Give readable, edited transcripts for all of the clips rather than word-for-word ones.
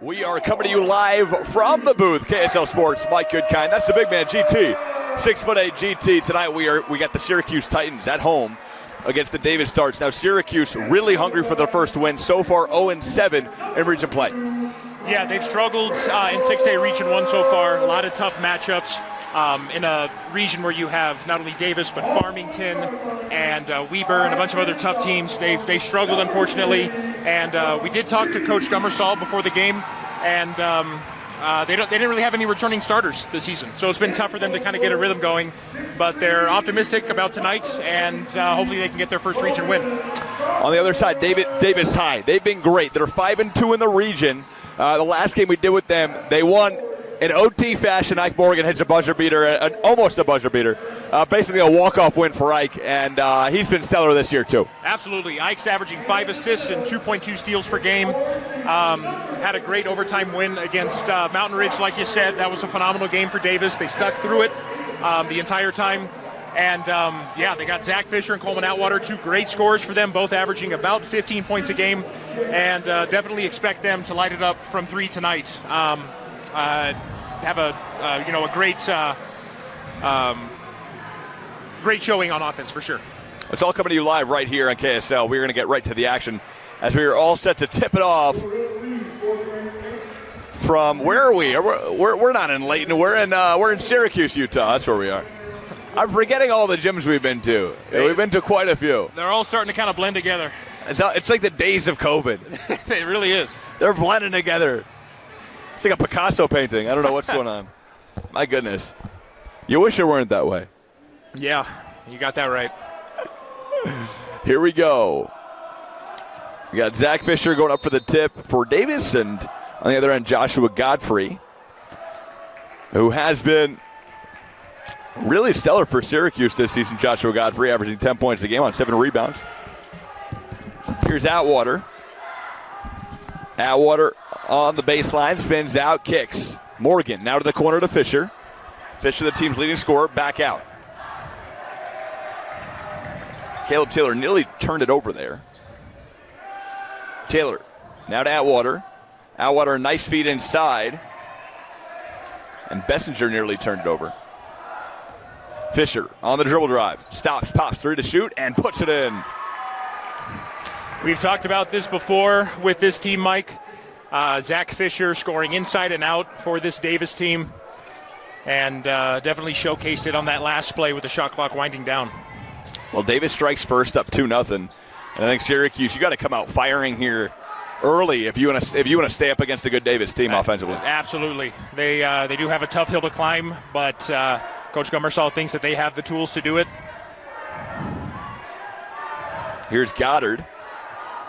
We are coming to you live from the booth, KSL Sports, Mike Goodkind. That's the big man, GT. 6'8" GT. Tonight we got the Syracuse Titans at home against the Davis Darts. Now Syracuse really hungry for their first win. So far 0-7 in region play. Yeah, they've struggled in 6A Region 1 so far. A lot of tough matchups in a region where you have not only Davis but Farmington and Weber and a bunch of other tough teams. They struggled, unfortunately. And we did talk to Coach Gummersall before the game, and they didn't really have any returning starters this season. So it's been tough for them to kind of get a rhythm going. But they're optimistic about tonight, and hopefully they can get their first region win. On the other side, Davis High. They've been great. They're 5-2 in the region. The last game we did with them, they won in OT fashion. Ike Morgan hits a buzzer beater, almost a buzzer beater. Basically a walk-off win for Ike, and he's been stellar this year too. Absolutely. Ike's averaging 5 assists and 2.2 steals per game. Had a great overtime win against Mountain Ridge, like you said. That was a phenomenal game for Davis. They stuck through it the entire time. And, they got Zach Fisher and Coleman Atwater, two great scorers for them, both averaging about 15 points a game. And definitely expect them to light it up from 3 tonight. Have a great showing on offense for sure. It's all coming to you live right here on KSL. We're going to get right to the action as we are all set to tip it off from, where are we? We're not in Layton. We're in Syracuse, Utah. That's where we are. I'm forgetting all the gyms we've been to. We've been to quite a few. They're all starting to kind of blend together. It's like the days of COVID. It really is. They're blending together. It's like a Picasso painting. I don't know what's going on. My goodness. You wish it weren't that way. Yeah, you got that right. Here we go. We got Zach Fisher going up for the tip for Davis, and on the other end, Joshua Godfrey, who has been really stellar for Syracuse this season. Joshua Godfrey averaging 10 points a game on 7 rebounds. Here's Atwater. Atwater on the baseline, spins out, kicks. Morgan now to the corner to Fisher. Fisher, the team's leading scorer, back out. Caleb Taylor nearly turned it over there. Taylor now to Atwater. Atwater, a nice feed inside. And Bessinger nearly turned it over. Fisher on the dribble drive. Stops, pops, 3 to shoot, and puts it in. We've talked about this before with this team, Mike. Zach Fisher scoring inside and out for this Davis team. And definitely showcased it on that last play with the shot clock winding down. Well, Davis strikes first, up 2-0. And I think Syracuse, you got to come out firing here early if you want to stay up against a good Davis team offensively. Absolutely. They do have a tough hill to climb, but Coach Gummersall thinks that they have the tools to do it. Here's Goddard.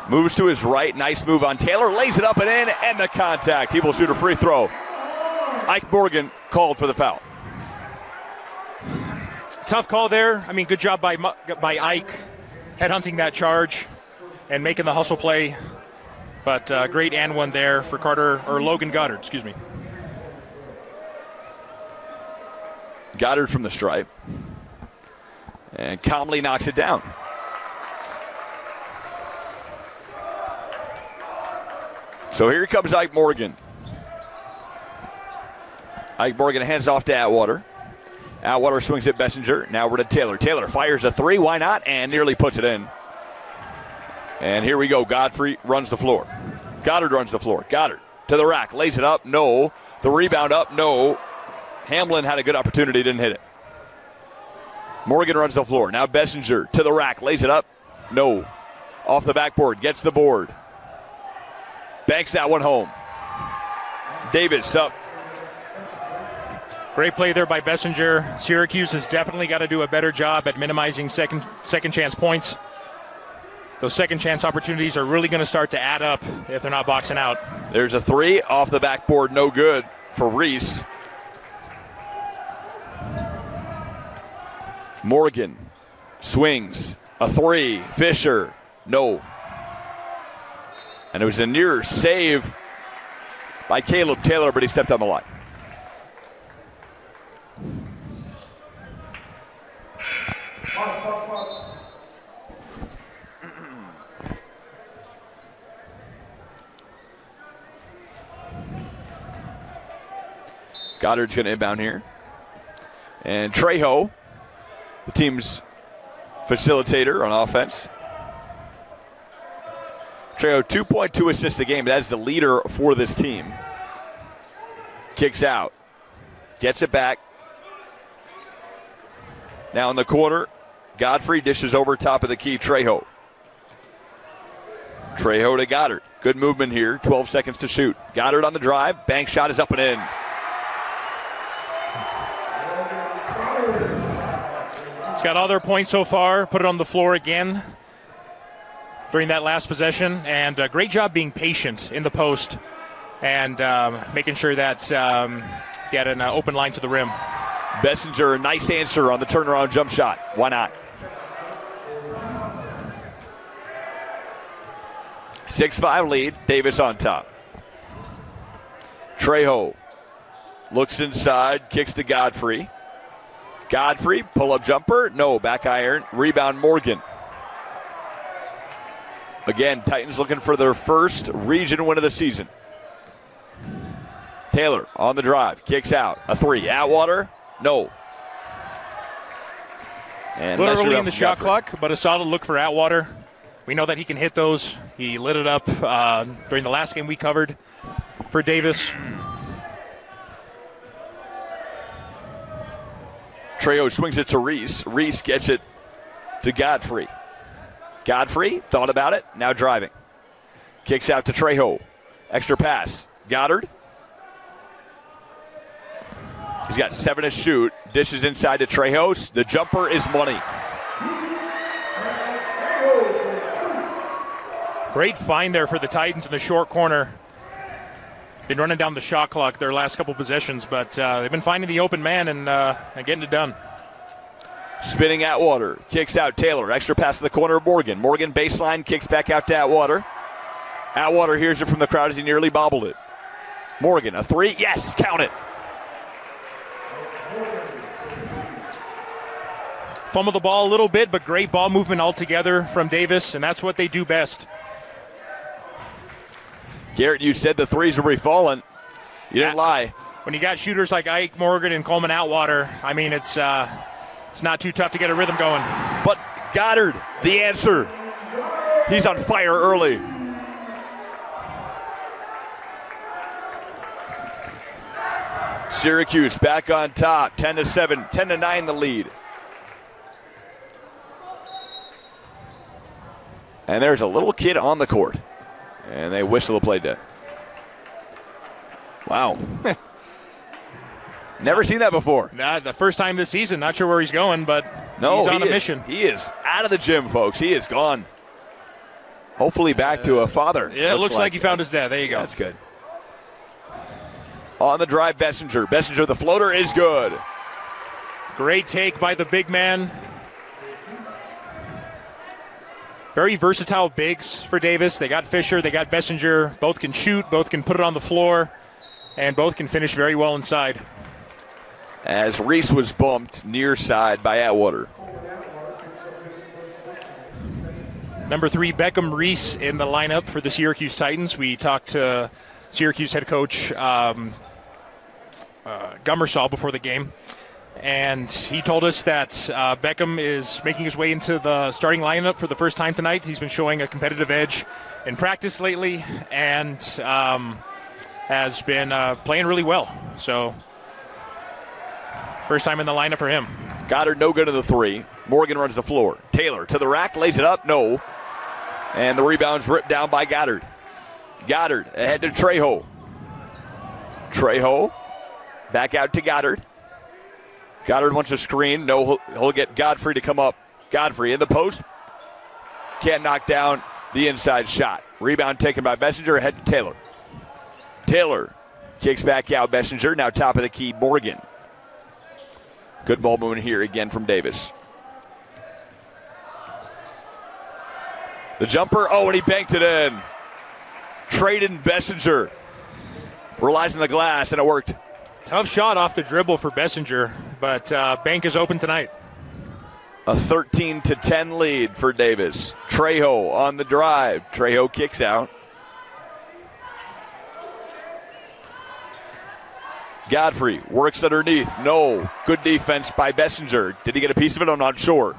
Moves to his right. Nice move on Taylor. Lays it up and in, and the contact. He will shoot a free throw. Ike Morgan called for the foul. Tough call there. I mean, good job by Ike headhunting that charge and making the hustle play. But great and one there for Logan Goddard, excuse me. Goddard from the stripe. And calmly knocks it down. So here comes Ike Morgan. Ike Morgan hands off to Atwater. Atwater swings at Bessinger. Now we're to Taylor. Taylor fires a 3, why not? And nearly puts it in. And here we go. Godfrey runs the floor. Goddard runs the floor. Goddard to the rack. Lays it up. No. The rebound up. No. Hamlin had a good opportunity. Didn't hit it. Morgan runs the floor. Now Bessinger to the rack. Lays it up. No. Off the backboard. Gets the board. Banks that one home. Davis up. Great play there by Bessinger. Syracuse has definitely got to do a better job at minimizing second chance points. Those second chance opportunities are really going to start to add up if they're not boxing out. There's a 3 off the backboard. No good for Reese. Morgan swings. A 3. Fisher. No. And it was a near save by Caleb Taylor, but he stepped on the line. Goddard's going to inbound here. And Trejo, the team's facilitator on offense. Trejo, 2.2 assists a game. That is the leader for this team. Kicks out. Gets it back. Now in the corner, Godfrey dishes over top of the key, Trejo. Trejo to Goddard. Good movement here. 12 seconds to shoot. Goddard on the drive. Bank shot is up and in. He's got all their points so far. Put it on the floor again during that last possession. And great job being patient in the post and making sure that he had an open line to the rim. Bessinger, a nice answer on the turnaround jump shot. Why not? 6-5 lead. Davis on top. Trejo looks inside, kicks to Godfrey. Godfrey, pull-up jumper. No, back iron. Rebound, Morgan. Again, Titans looking for their first region win of the season. Taylor on the drive, kicks out. A three. Atwater, no. And a little early in the shot clock, but a solid look for Atwater. We know that he can hit those. He lit it up during the last game we covered for Davis. Trejo swings it to Reese. Reese gets it to Godfrey. Godfrey thought about it, now driving. Kicks out to Trejo. Extra pass. Goddard. He's got 7 to shoot. Dishes inside to Trejo. The jumper is money. Great find there for the Titans in the short corner. Been running down the shot clock their last couple possessions, but they've been finding the open man and getting it done. Spinning Atwater. Kicks out Taylor. Extra pass to the corner of Morgan. Morgan baseline, kicks back out to Atwater. Atwater hears it from the crowd as he nearly bobbled it. Morgan, a three. Yes, count it. Fumble the ball a little bit, but great ball movement altogether from Davis, and that's what they do best. Garrett, you said the threes would be falling. You didn't lie. When you got shooters like Ike, Morgan, and Coleman Atwater, I mean, it's not too tough to get a rhythm going. But Goddard, the answer. He's on fire early. Syracuse back on top, 10-7, 10-9 the lead. And there's a little kid on the court. And they whistle the play dead. Wow. Never seen that before. The first time this season. Not sure where he's going, but he's on a mission. He is out of the gym, folks. He is gone. Hopefully back to a father. Yeah, it looks like he found his dad. There you go. That's good. On the drive, Bessinger. Bessinger, the floater is good. Great take by the big man. Very versatile bigs for Davis. They got Fisher, they got Bessinger. Both can shoot, both can put it on the floor, and both can finish very well inside. As Reese was bumped near side by Atwater. Number 3, Beckham Reese in the lineup for the Syracuse Titans. We talked to Syracuse head coach Gummersall before the game. And he told us that Beckham is making his way into the starting lineup for the first time tonight. He's been showing a competitive edge in practice lately and has been playing really well. So, first time in the lineup for him. Goddard no good to the three. Morgan runs the floor. Taylor to the rack, lays it up, no. And the rebound's ripped down by Goddard. Goddard ahead to Trejo. Trejo back out to Goddard. Goddard wants a screen. No, he'll get Godfrey to come up. Godfrey in the post. Can't knock down the inside shot. Rebound taken by Bessinger. Ahead to Taylor. Taylor kicks back out. Bessinger now top of the key. Morgan. Good ball movement here again from Davis. The jumper. Oh, and he banked it in. Traded Bessinger. Relies on the glass, and it worked. Tough shot off the dribble for Bessinger, but bank is open tonight. A 13-10 lead for Davis. Trejo on the drive. Trejo kicks out. Godfrey works underneath. No. Good defense by Bessinger. Did he get a piece of it? I'm not sure.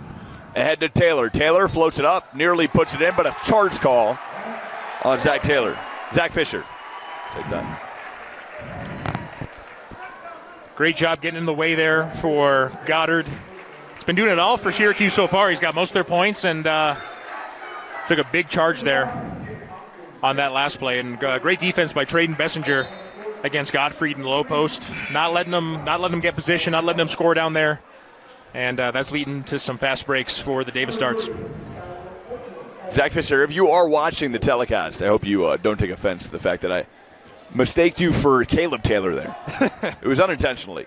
Ahead to Taylor. Taylor floats it up, nearly puts it in, but a charge call on Zach Taylor. Zach Fisher. Take that. Great job getting in the way there for Goddard. He's been doing it all for Syracuse so far. He's got most of their points and took a big charge there on that last play. And great defense by Traden Bessinger against Gottfried in the low post. Not letting them get position, not letting them score down there. And that's leading to some fast breaks for the Davis Darts. Zach Fisher, if you are watching the telecast, I hope you don't take offense to the fact that I mistaked you for Caleb Taylor there. It was unintentionally.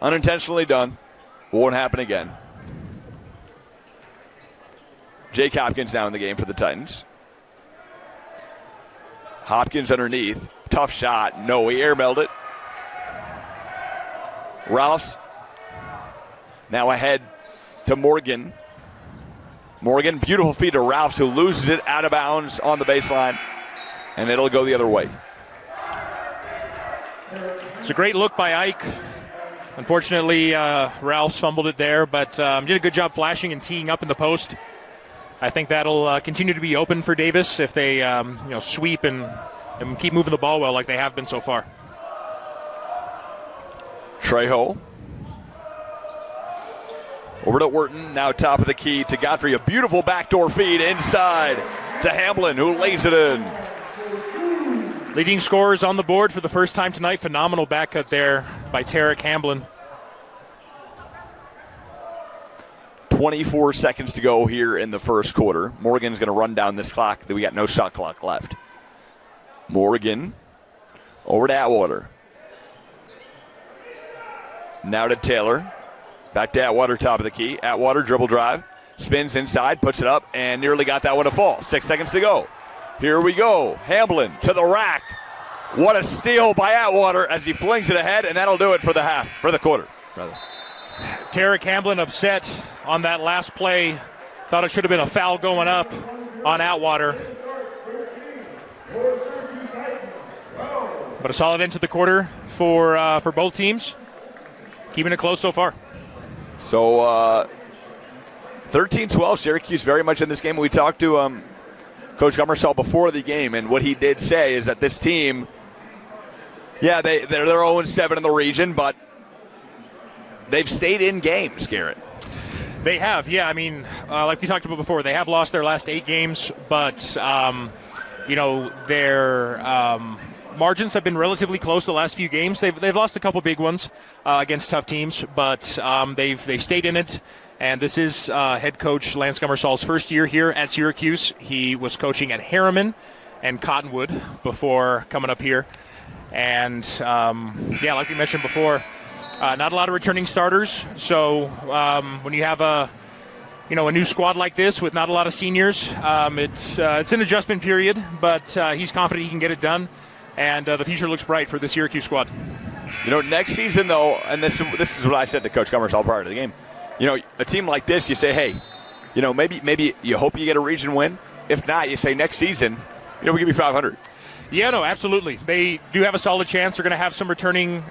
Unintentionally done. Won't happen again. Jake Hopkins now in the game for the Titans. Hopkins underneath. Tough shot. No, he airmailed it. Ralphs now ahead to Morgan. Morgan, beautiful feed to Ralphs, who loses it out of bounds on the baseline, and it'll go the other way. It's a great look by Ike. Unfortunately, Ralphs fumbled it there, but did a good job flashing and teeing up in the post. I think that'll continue to be open for Davis if they sweep and keep moving the ball well like they have been so far. Trejo. Over to Wharton, now top of the key to Godfrey. A beautiful backdoor feed inside to Hamblin, who lays it in. Leading scorers on the board for the first time tonight. Phenomenal back cut there by Tarek Hamblin. 24 seconds to go here in the first quarter. Morgan's going to run down this clock. We got no shot clock left. Morgan over to Atwater. Now to Taylor. Back to Atwater, top of the key. Atwater, dribble drive. Spins inside, puts it up, and nearly got that one to fall. 6 seconds to go. Here we go. Hamblin to the rack. What a steal by Atwater as he flings it ahead, and that'll do it for the half, for the quarter, rather. Tarek Hamblin upset on that last play. Thought it should have been a foul going up on Atwater. But a solid end to the quarter for both teams. Keeping it close so far. So 13-12, Syracuse very much in this game. We talked to Coach Gummersall before the game, and what he did say is that this team, they're 0-7 in the region, but they've stayed in games, Garrett. They have, yeah. I mean, like we talked about before, they have lost their last 8 games, but, their margins have been relatively close the last few games. They've lost a couple big ones against tough teams, but they've stayed in it. And this is head coach Lance Gummersall's first year here at Syracuse. He was coaching at Harriman and Cottonwood before coming up here. And, like we mentioned before, not a lot of returning starters. So when you have a new squad like this with not a lot of seniors, it's an adjustment period, but he's confident he can get it done. And the future looks bright for the Syracuse squad. Next season, though, and this is what I said to Coach Gummersall prior to the game, a team like this, you say, hey, maybe you hope you get a region win. If not, you say next season, we give you 500. Yeah, no, absolutely. They do have a solid chance. They're going to have some returning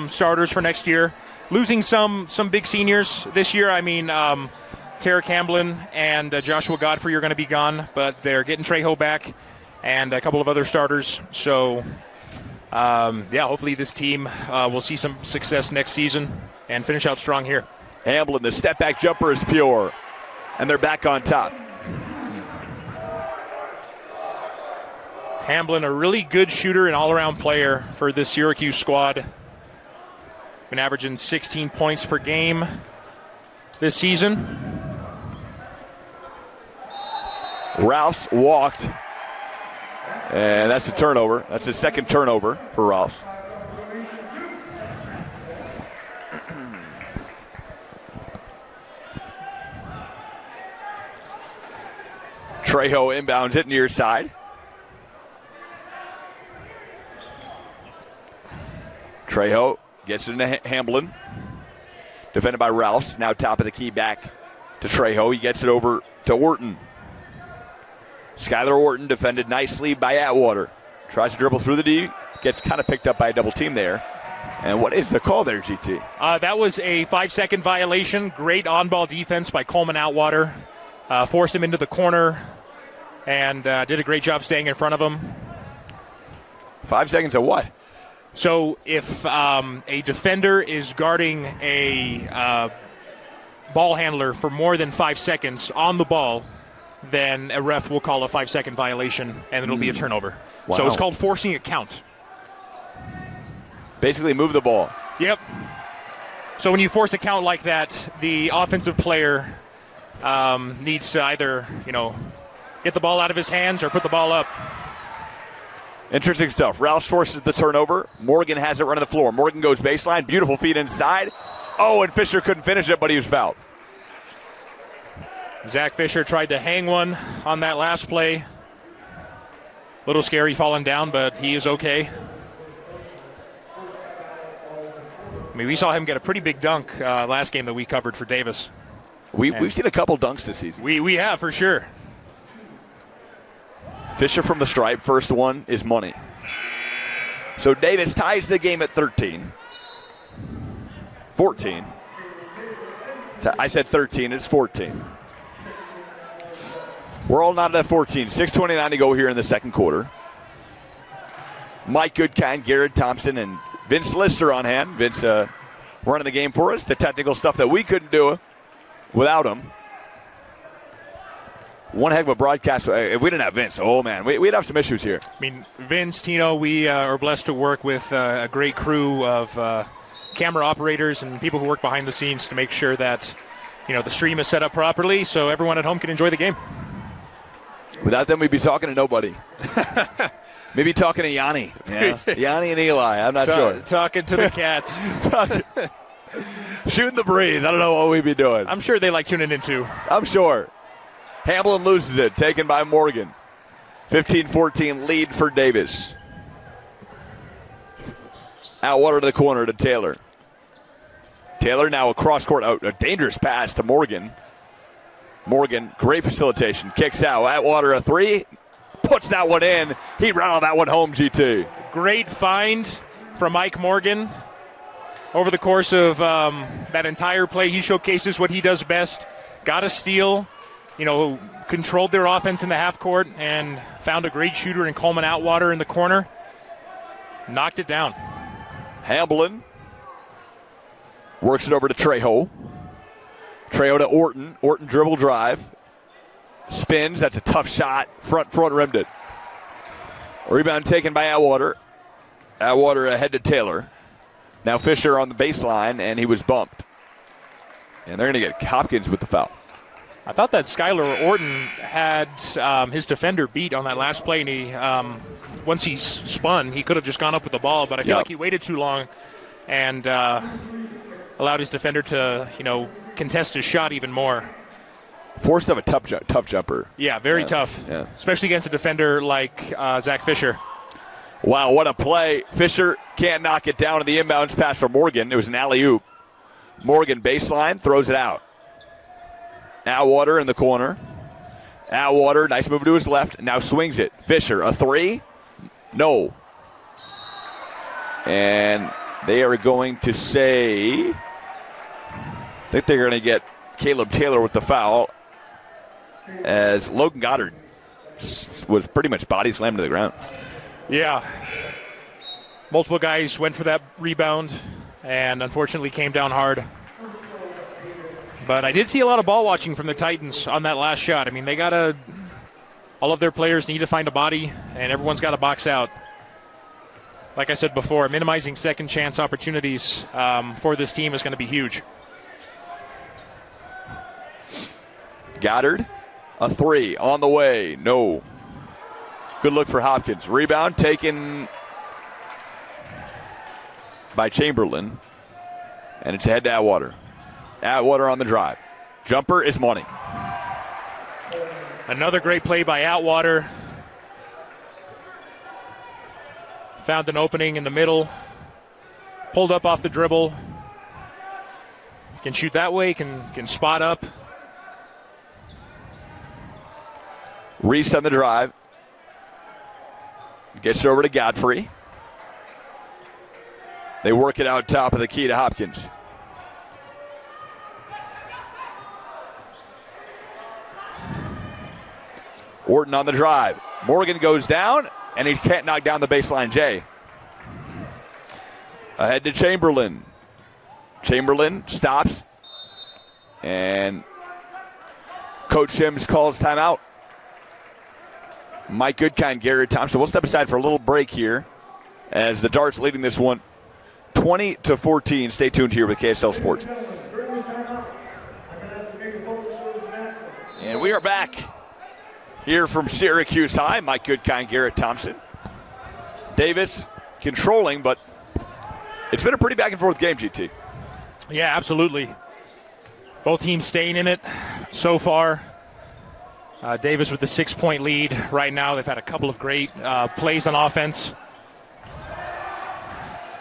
starters for next year. Losing some big seniors this year. I mean, Tarek Hamblin and Joshua Godfrey are going to be gone, but they're getting Trejo back and a couple of other starters. So, hopefully this team will see some success next season and finish out strong here. Hamblin, the step-back jumper is pure, and they're back on top. Hamblin, a really good shooter and all-around player for this Syracuse squad. Been averaging 16 points per game this season. Ralphs walked, and that's a turnover. That's his second turnover for Ralphs. Trejo inbounds it near side. Trejo gets it into Hamblin. Defended by Ralphs. Now top of the key back to Trejo. He gets it over to Wharton. Skylar Wharton defended nicely by Atwater. Tries to dribble through the D. Gets kind of picked up by a double team there. And what is the call there, GT? That was a 5-second violation. Great on-ball defense by Coleman Atwater. Forced him into the corner and did a great job staying in front of him. 5 seconds of what? So if a defender is guarding a ball handler for more than 5 seconds on the ball, then a ref will call a 5-second violation, and it'll be a turnover. Wow. So it's called forcing a count. Basically move the ball. Yep. So when you force a count like that, the offensive player needs to either, get the ball out of his hands or put the ball up. Interesting stuff. Rouse forces the turnover. Morgan has it running the floor. Morgan goes baseline. Beautiful feed inside. Oh, and Fisher couldn't finish it, but he was fouled. Zach Fisher tried to hang one on that last play. Little scary falling down, but he is okay. I mean, we saw him get a pretty big dunk last game that we covered for Davis. We've seen a couple dunks this season. We have, for sure. Fisher from the stripe. First one is money. So Davis ties the game at 13. 14. I said 13. It's 14. We're all not at 14. 6:29 to go here in the second quarter. Mike Goodkind, Garrett Thompson, and Vince Lister on hand. Vince running the game for us. The technical stuff that we couldn't do without him. One heck of a broadcast. If we didn't have Vince, oh man, we'd have some issues here. I mean, Vince, Tino, we are blessed to work with a great crew of camera operators and people who work behind the scenes to make sure that the stream is set up properly so everyone at home can enjoy the game. Without them, we'd be talking to nobody. Maybe talking to Yanni. Yeah. Yanni and Eli. I'm not sure. Talking to the cats. Shooting the breeze. I don't know what we'd be doing. I'm sure they like tuning in too. I'm sure. Hamblin loses it. Taken by Morgan. 15-14 lead for Davis. Atwater to the corner to Taylor. Taylor now across court. A dangerous pass to Morgan. Morgan, great facilitation. Kicks out. Atwater a three. Puts that one in. He rattled that one home, GT. Great find from Mike Morgan. Over the course of that entire play, he showcases what he does best. Got a steal, controlled their offense in the half court and found a great shooter in Coleman Atwater in the corner. Knocked it down. Hamblin works it over to Trejo. Trejo to Orton. Orton dribble drive. Spins. That's a tough shot. Front rimmed it. Rebound taken by Atwater. Atwater ahead to Taylor. Now Fisher on the baseline, and he was bumped. And they're going to get Hopkins with the foul. I thought that Skylar Orton had his defender beat on that last play, and he once he spun, he could have just gone up with the ball, but I feel like he waited too long and allowed his defender to, contest his shot even more. Forced him a tough jumper. Yeah, very tough, especially against a defender like Zach Fisher. Wow, what a play. Fisher can't knock it down to the inbounds pass for Morgan. It was an alley-oop. Morgan baseline, throws it out. Atwater in the corner. Atwater, nice move to his left, now swings it. Fisher, a three? No. And they are going to say, I think they're going to get Caleb Taylor with the foul as Logan Goddard was pretty much body slammed to the ground. Yeah. Multiple guys went for that rebound and unfortunately came down hard. But I did see a lot of ball watching from the Titans on that last shot. I mean, all of their players need to find a body, and everyone's got to box out. Like I said before, minimizing second chance opportunities for this team is going to be huge. Goddard, a three on the way. No. Good look for Hopkins. Rebound taken by Chamberlain, and it's ahead to Atwater. Atwater on the drive. Jumper is money. Another great play by Atwater. Found an opening in the middle. Pulled up off the dribble. Can shoot that way, can spot up. Reese on the drive. Gets it over to Godfrey. They work it out top of the key to Hopkins. Orton on the drive. Morgan goes down, and he can't knock down the baseline J. Ahead to Chamberlain. Chamberlain stops, and Coach Sims calls timeout. Mike Goodkind, Garrett Thompson. We'll step aside for a little break here as the Darts leading this one 20-14. Stay tuned here with KSL Sports. And we are back here from Syracuse High. Mike Goodkind, Garrett Thompson. Davis controlling, but it's been a pretty back and forth game, GT. Yeah, absolutely. Both teams staying in it so far. Davis with the 6-point lead right now. They've had a couple of great plays on offense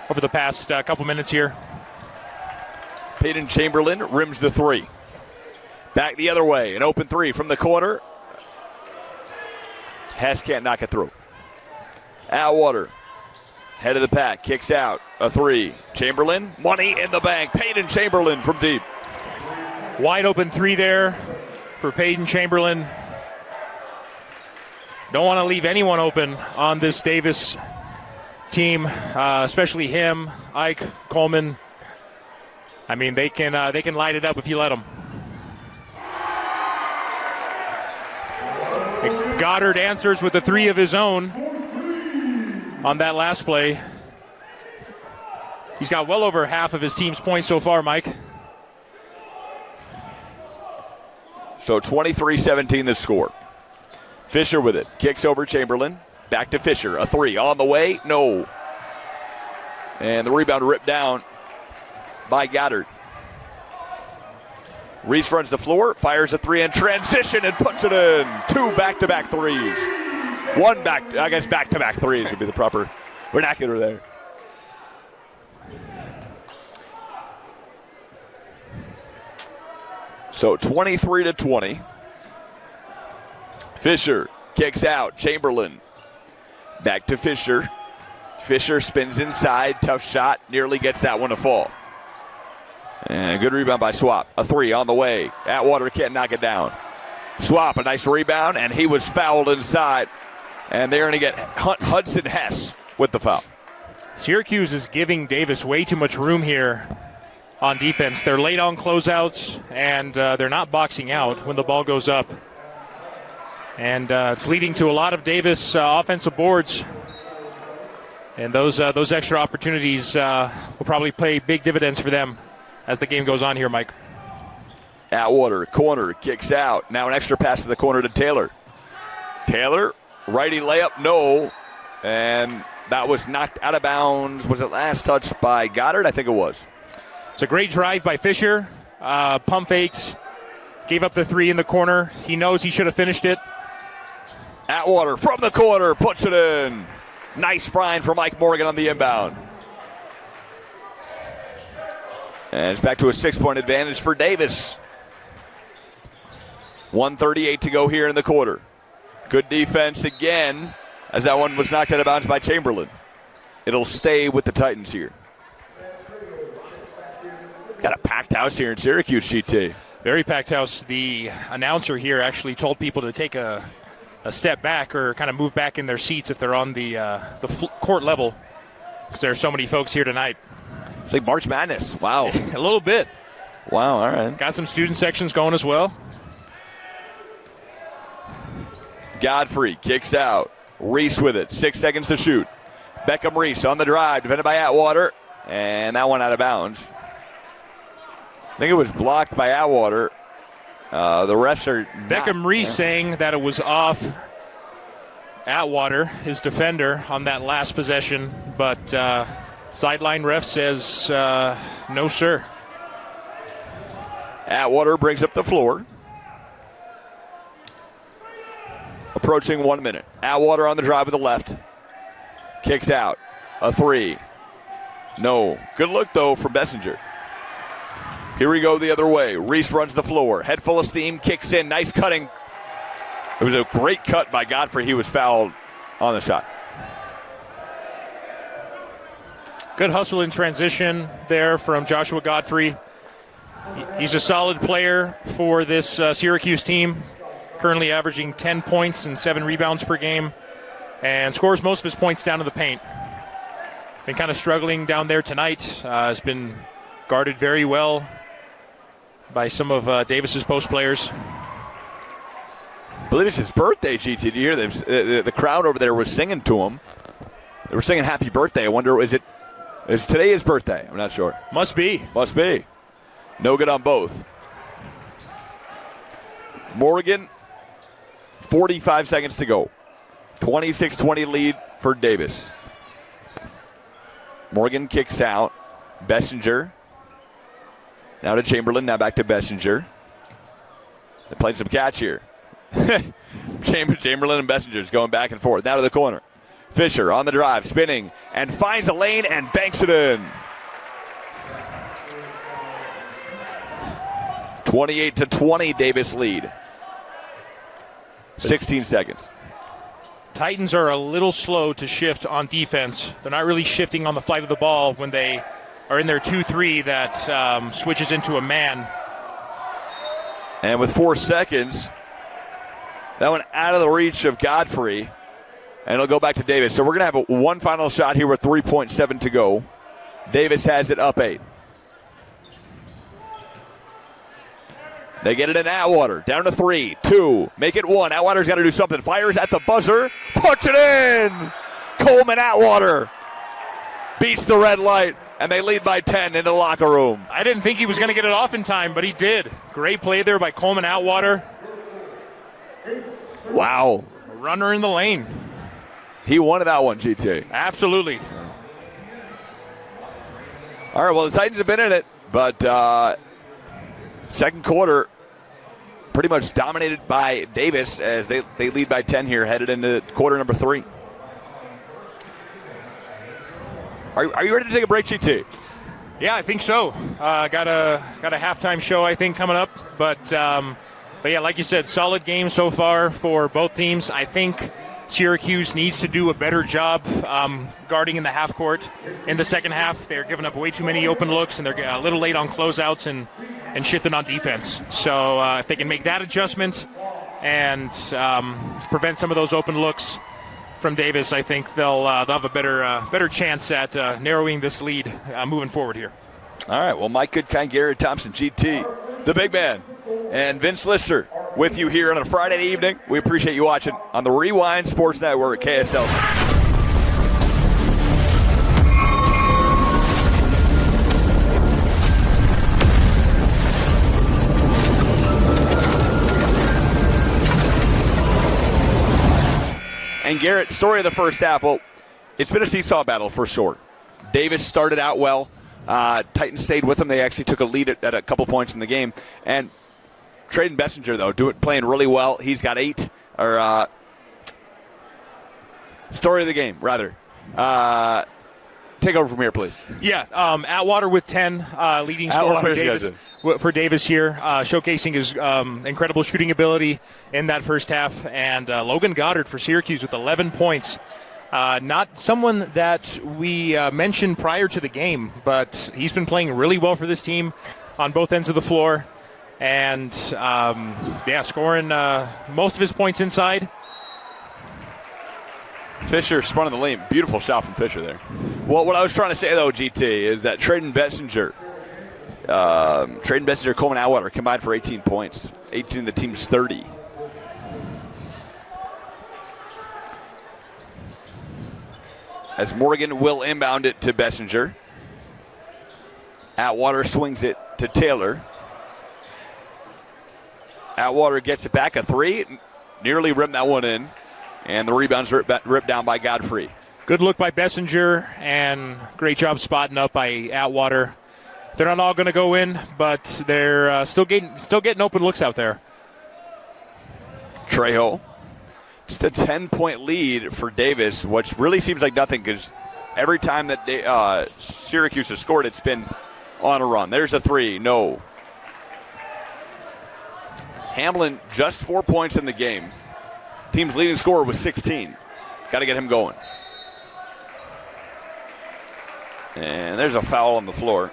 over the past couple minutes here. Peyton Chamberlain rims the three. Back the other way. An open three from the corner. Hess can't knock it through. Atwater, head of the pack, kicks out. A three. Chamberlain, money in the bank. Peyton Chamberlain from deep. Wide open three there for Peyton Chamberlain. Don't want to leave anyone open on this Davis team, especially him, Ike, Coleman. I mean, they can light it up if you let them. Goddard answers with a three of his own on that last play. He's got well over half of his team's points so far, Mike. So 23-17 the score. Fisher with it. Kicks over Chamberlain. Back to Fisher. A three on the way. No. And the rebound ripped down by Goddard. Reese runs the floor, fires a three in transition and puts it in. Two back-to-back threes. Back-to-back threes would be the proper vernacular there. So 23-20. Fisher kicks out. Chamberlain back to Fisher. Fisher spins inside. Tough shot. Nearly gets that one to fall. And a good rebound by Swap. A three on the way. Atwater can't knock it down. Swap, a nice rebound, and he was fouled inside. And they're going to get Hudson Hess with the foul. Syracuse is giving Davis way too much room here on defense. They're late on closeouts, and they're not boxing out when the ball goes up. And it's leading to a lot of Davis offensive boards. And those extra opportunities will probably pay big dividends for them as the game goes on here, Mike. Atwater, corner, kicks out. Now an extra pass to the corner to Taylor. Taylor, righty layup, no. And that was knocked out of bounds. Was it last touched by Goddard? I think it was. It's a great drive by Fisher. Pump fakes. Gave up the three in the corner. He knows he should have finished it. Atwater from the corner, puts it in. Nice find for Mike Morgan on the inbound. And it's back to a 6-point advantage for Davis. 1:38 to go here in the quarter. Good defense again, as that one was knocked out of bounds by Chamberlain. It'll stay with the Titans here. Got a packed house here in Syracuse, GT. Very packed house. The announcer here actually told people to take a step back or kind of move back in their seats if they're on the court level, because there are so many folks here tonight. It's like March Madness. Wow. A little bit. Wow, all right. Got some student sections going as well. Godfrey kicks out. Reese with it. 6 seconds to shoot. Beckham Reese on the drive, defended by Atwater, and that one out of bounds. I think it was blocked by Atwater. The refs are Beckham Reese saying that it was off Atwater, his defender, on that last possession, but sideline ref says no, sir. Atwater brings up the floor. Approaching 1 minute. Atwater on the drive with the left. Kicks out. A three. No. Good look, though, from Bessinger. Here we go the other way. Reese runs the floor. Head full of steam. Kicks in. Nice cutting. It was a great cut by Godfrey. He was fouled on the shot. Good hustle in transition there from Joshua Godfrey. He's a solid player for this Syracuse team, currently averaging 10 points and 7 rebounds per game, and scores most of his points down to the paint. Been kind of struggling down there tonight. Has been guarded very well by some of Davis's post players. I believe it's his birthday, GT. Did you hear this? The crowd over there was singing to him. They were singing happy birthday. I wonder, is today his birthday? I'm not sure. Must be. Must be. No good on both. Morgan, 45 seconds to go. 26-20 lead for Davis. Morgan kicks out. Bessinger. Now to Chamberlain. Now back to Bessinger. They're playing some catch here. Chamberlain and Bessinger's going back and forth. Now to the corner. Fisher on the drive, spinning, and finds a lane and banks it in. 28-20, Davis lead. 16 seconds. Titans are a little slow to shift on defense. They're not really shifting on the flight of the ball when they are in their 2-3 that switches into a man. And with 4 seconds, that one out of the reach of Godfrey. And it'll go back to Davis. So we're going to have one final shot here with 3.7 to go. Davis has it up 8. They get it in Atwater. Down to 3, 2, make it 1. Atwater's got to do something. Fires at the buzzer. Puts it in. Coleman Atwater beats the red light. And they lead by 10 in the locker room. I didn't think he was going to get it off in time, but he did. Great play there by Coleman Atwater. Wow. A runner in the lane. He wanted that one, GT. Absolutely. All right, well, the Titans have been in it, but second quarter pretty much dominated by Davis as they lead by 10 here, headed into quarter number 3. Are you ready to take a break, GT? Yeah, I think so. Got a halftime show, I think, coming up. But yeah, like you said, solid game so far for both teams. I think Syracuse needs to do a better job guarding in the half court. In the second half, they're giving up way too many open looks, and they're a little late on closeouts and shifting on defense. So if they can make that adjustment and prevent some of those open looks from Davis, I think they'll have a better chance at narrowing this lead moving forward here. All right, well, Mike Goodkind, Garrett Thompson, GT, the big man, and Vince Lister with you here on a Friday evening. We appreciate you watching on the Rewind Sports Network, KSL. And Garrett, story of the first half, well, it's been a seesaw battle for sure. Davis started out well. Titans stayed with them. They actually took a lead at a couple points in the game. And Traden Bessinger, though, playing really well. He's got 8. Story of the game, rather. Take over from here, please. Yeah, Atwater with 10, leading scorer for Davis here, showcasing his incredible shooting ability in that first half. And Logan Goddard for Syracuse with 11 points. Not someone that we mentioned prior to the game, but he's been playing really well for this team on both ends of the floor. And, scoring most of his points inside. Fisher spun in the lane. Beautiful shot from Fisher there. Well, what I was trying to say, though, GT, is that Traden Bessinger, Coleman Atwater combined for 18 points. 18 the team's 30. As Morgan will inbound it to Bessinger. Atwater swings it to Taylor. Atwater gets it back, a 3. Nearly rimmed that one in. And the rebound's ripped down by Godfrey. Good look by Bessinger, and great job spotting up by Atwater. They're not all going to go in, but they're still getting open looks out there. Trejo. Just a 10-point lead for Davis, which really seems like nothing because every time that Syracuse has scored, it's been on a run. There's a 3. No. Hamlin, just 4 points in the game. Team's leading scorer was 16. Got to get him going. And there's a foul on the floor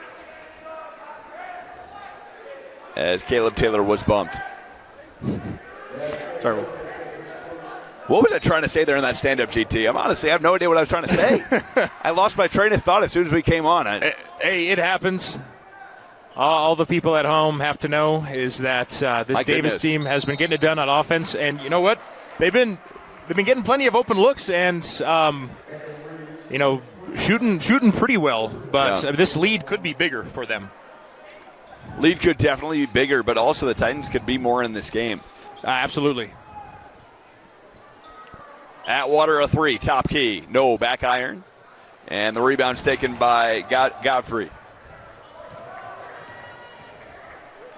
as Caleb Taylor was bumped. Sorry. What was I trying to say there in that stand-up, GT? I have no idea what I was trying to say. I lost my train of thought as soon as we came on. Hey, it happens. All the people at home have to know is that this Davis team has been getting it done on offense, and you know what? They've been getting plenty of open looks and shooting pretty well. But this lead could be bigger for them. Lead could definitely be bigger, but also the Titans could be more in this game. Absolutely. Atwater a three, top key. No, back iron. And the rebound's taken by Godfrey.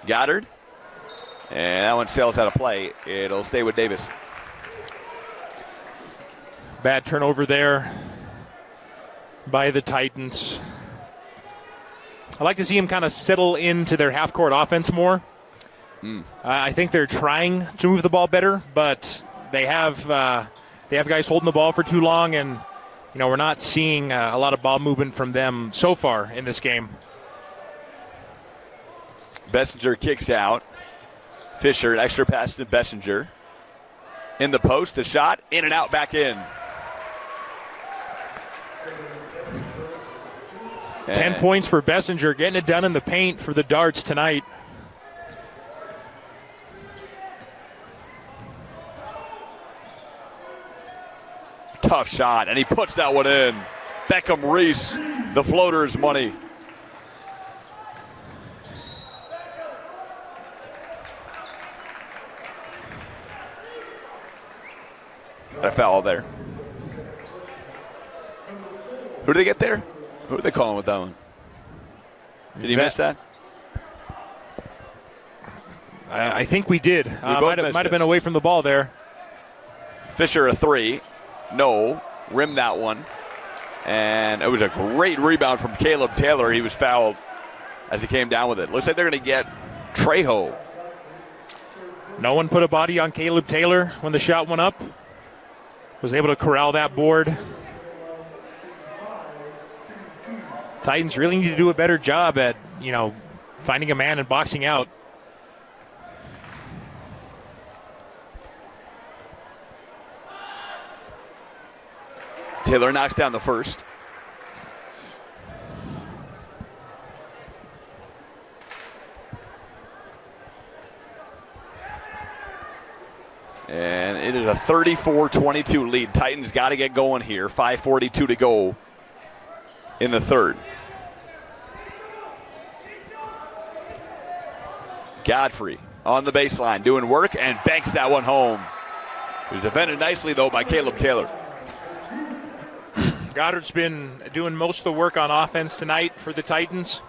Goddard. And that one sails out of play. It'll stay with Davis. Bad turnover there by the Titans. I like to see them kind of settle into their half-court offense more. I think they're trying to move the ball better, but they have guys holding the ball for too long, and we're not seeing a lot of ball movement from them so far in this game. Bessinger kicks out. Fisher, an extra pass to Bessinger. In the post, the shot, in and out, back in. 10 points for Bessinger, getting it done in the paint for the Darts tonight. Tough shot, and he puts that one in. Beckham Reese, the floater's money. A foul there. Who did they get there? Who are they calling with that one? Did he miss that? I think we did. Might have been away from the ball there. Fisher a three. No. Rimmed that one. And it was a great rebound from Caleb Taylor. He was fouled as he came down with it. Looks like they're going to get Trejo. No one put a body on Caleb Taylor when the shot went up. Was able to corral that board. Titans really need to do a better job at, finding a man and boxing out. Taylor knocks down the first. And it is a 34-22 lead. Titans got to get going here. 5:42 to go in the third. Godfrey on the baseline doing work and banks that one home. It was defended nicely, though, by Caleb Taylor. Goddard's been doing most of the work on offense tonight for the Titans.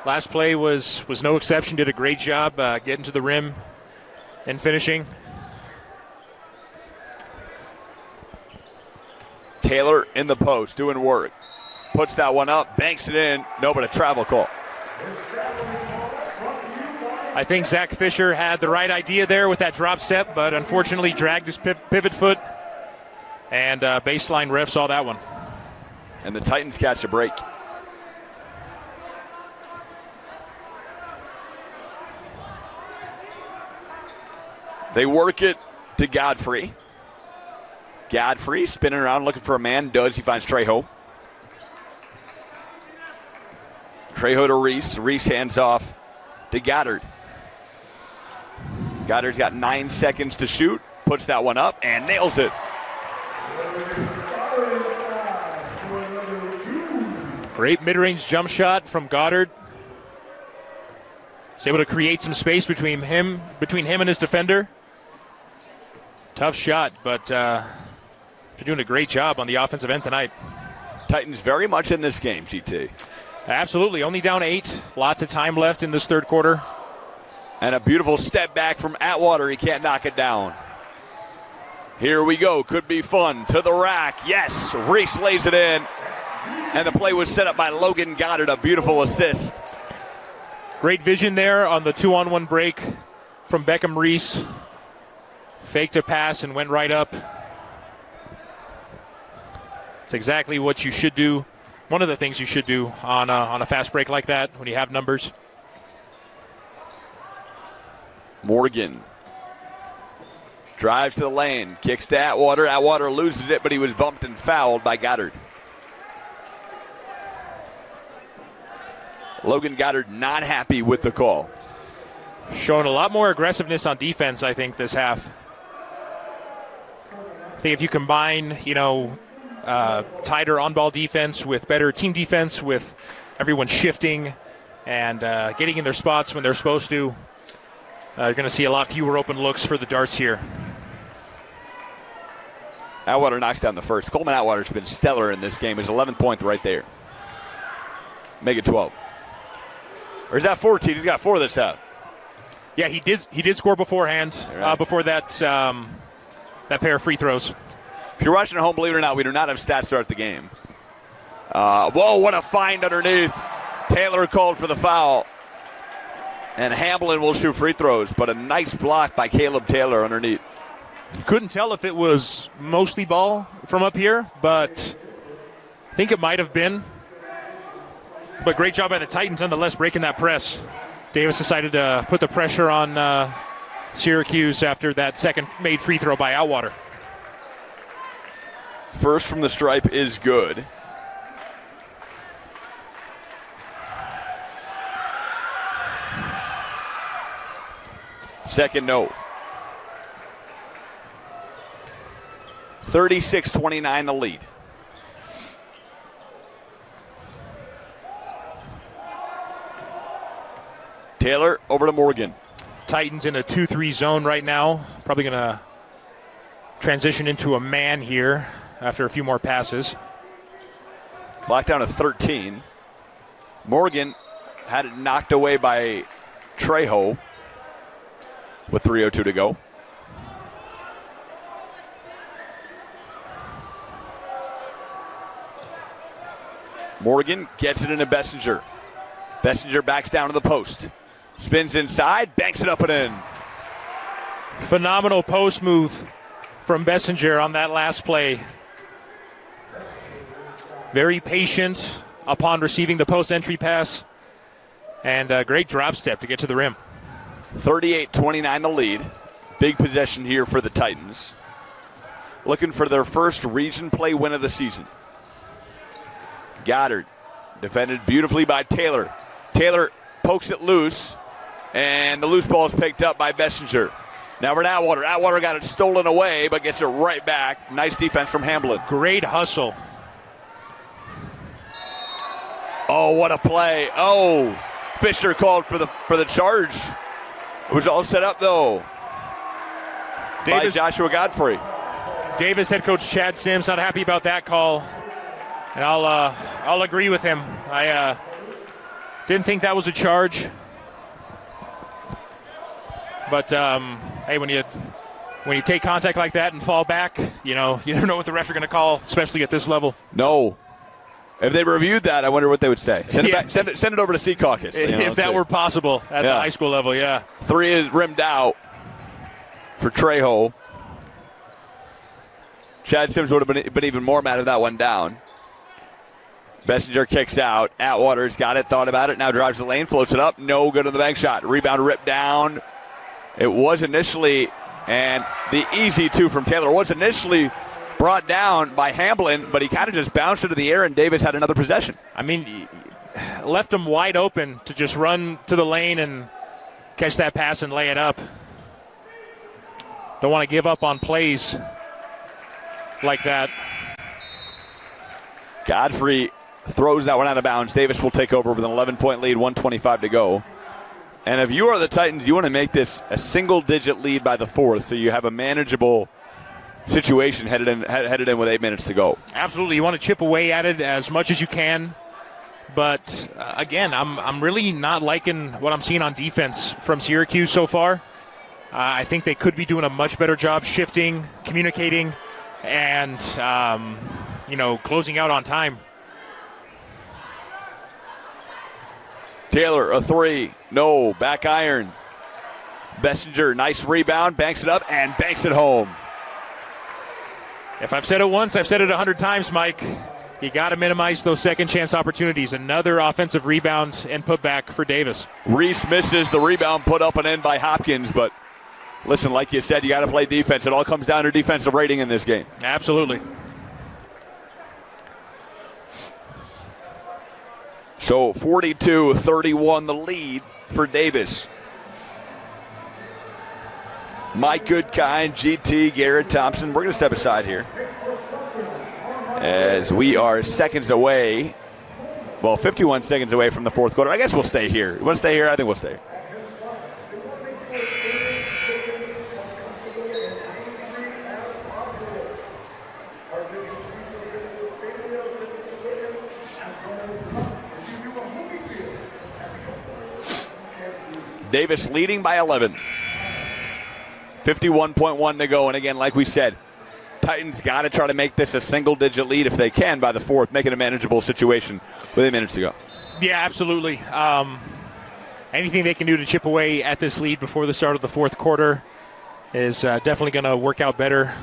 Last play was no exception. Did a great job getting to the rim and finishing. Taylor in the post doing work. Puts that one up, banks it in. No, but a travel call. I think Zach Fisher had the right idea there with that drop step, but unfortunately dragged his pivot foot. And baseline ref saw that one. And the Titans catch a break. They work it to Godfrey. Godfrey spinning around looking for a man. He finds Trejo. Trejo to Reese. Reese hands off to Goddard. Goddard's got 9 seconds to shoot. Puts that one up and nails it. Great mid-range jump shot from Goddard. He's able to create some space between him and his defender. Tough shot, but they're doing a great job on the offensive end tonight. Titans very much in this game, GT. Absolutely. Only down 8. Lots of time left in this third quarter. And a beautiful step back from Atwater. He can't knock it down. Here we go. Could be fun. To the rack. Yes. Reese lays it in. And the play was set up by Logan Goddard. A beautiful assist. Great vision there on the 2-on-1 break from Beckham Reese. Faked a pass and went right up. It's exactly what you should do one of the things you should do on a fast break like that when you have numbers. Morgan drives to the lane, kicks to Atwater. Atwater loses it, but he was bumped and fouled by Goddard. Logan Goddard not happy with the call. Showing a lot more aggressiveness on defense, I think, this half. I think if you combine, tighter on-ball defense with better team defense, with everyone shifting and getting in their spots when they're supposed to, you're going to see a lot fewer open looks for the Darts here. Atwater knocks down the first. Coleman Atwater's been stellar in this game. His 11th point right there. Make it 12. Or is that 14? He's got 4 this half. Yeah, he did score beforehand, Right. before that pair of free throws. If you're watching at home, believe it or not, we do not have stats start the game. Whoa, what a find underneath. Taylor called for the foul. And Hamblin will shoot free throws, but a nice block by Caleb Taylor underneath. Couldn't tell if it was mostly ball from up here, but I think it might have been. But great job by the Titans nonetheless breaking that press. Davis decided to put the pressure on Syracuse after that second made free throw by Atwater. First from the stripe is good. Second, no. 36-29 the lead. Taylor over to Morgan. Titans in a 2-3 zone right now. Probably going to transition into a man here after a few more passes. Clock down to 13. Morgan had it knocked away by Trejo with 3:02 to go. Morgan gets it into Bessinger. Bessinger backs down to the post. Spins inside, banks it up and in. Phenomenal post move from Bessinger on that last play. Very patient upon receiving the post entry pass. And a great drop step to get to the rim. 38-29 the lead. Big possession here for the Titans. Looking for their first region play win of the season. Goddard defended beautifully by Taylor. Taylor pokes it loose, and the loose ball is picked up by Bessinger. Now we're at Atwater. Atwater got it stolen away, but gets it right back. Nice defense from Hamblin. Great hustle. Oh, what a play. Oh, Fisher called for the charge. It was all set up, though, by Joshua Godfrey. Davis head coach Chad Sims not happy about that call, and I'll agree with him. I didn't think that was a charge, but hey, when you take contact like that and fall back, you never know what the refs are going to call, especially at this level. No. If they reviewed that, I wonder what they would say. Send it over to Sea Caucus. If that were possible at the high school level, yeah. 3 is rimmed out for Trejo. Chad Sims would have been even more mad if that went down. Bessinger kicks out. Atwater's got it, thought about it, now drives the lane, floats it up. No good on the bank shot. Rebound ripped down. It was initially, and the easy 2 from Taylor was initially brought down by Hamblin, but he kind of just bounced into the air, and Davis had another possession. I mean, left him wide open to just run to the lane and catch that pass and lay it up. Don't want to give up on plays like that. Godfrey throws that one out of bounds. Davis will take over with an 11-point lead, 1:25 to go. And if you are the Titans, you want to make this a single-digit lead by the 4th, so you have a manageable situation headed in with 8 minutes to go. Absolutely. You want to chip away at it as much as you can. But, again, I'm really not liking what I'm seeing on defense from Syracuse so far. I think they could be doing a much better job shifting, communicating, and, closing out on time. Taylor, a 3. No. Back iron. Bessinger, nice rebound, banks it up, and banks it home. If I've said it once, I've said it 100 times, Mike. You got to minimize those second chance opportunities. Another offensive rebound and putback for Davis. Reese misses the rebound put up and in by Hopkins, but listen, like you said, you got to play defense. It all comes down to defensive rating in this game. Absolutely. So 42-31 the lead for Davis. Mike Goodkind, GT, Garrett Thompson. We're going to step aside here as we are seconds away. Well, 51 seconds away from the fourth quarter. I guess we'll stay here. You want to stay here? I think we'll stay here. Davis leading by 11. 51.1 to go. And again, like we said, Titans got to try to make this a single-digit lead if they can by the fourth, make it a manageable situation with 8 minutes to go. Yeah, absolutely. Anything they can do to chip away at this lead before the start of the fourth quarter is definitely going to work out better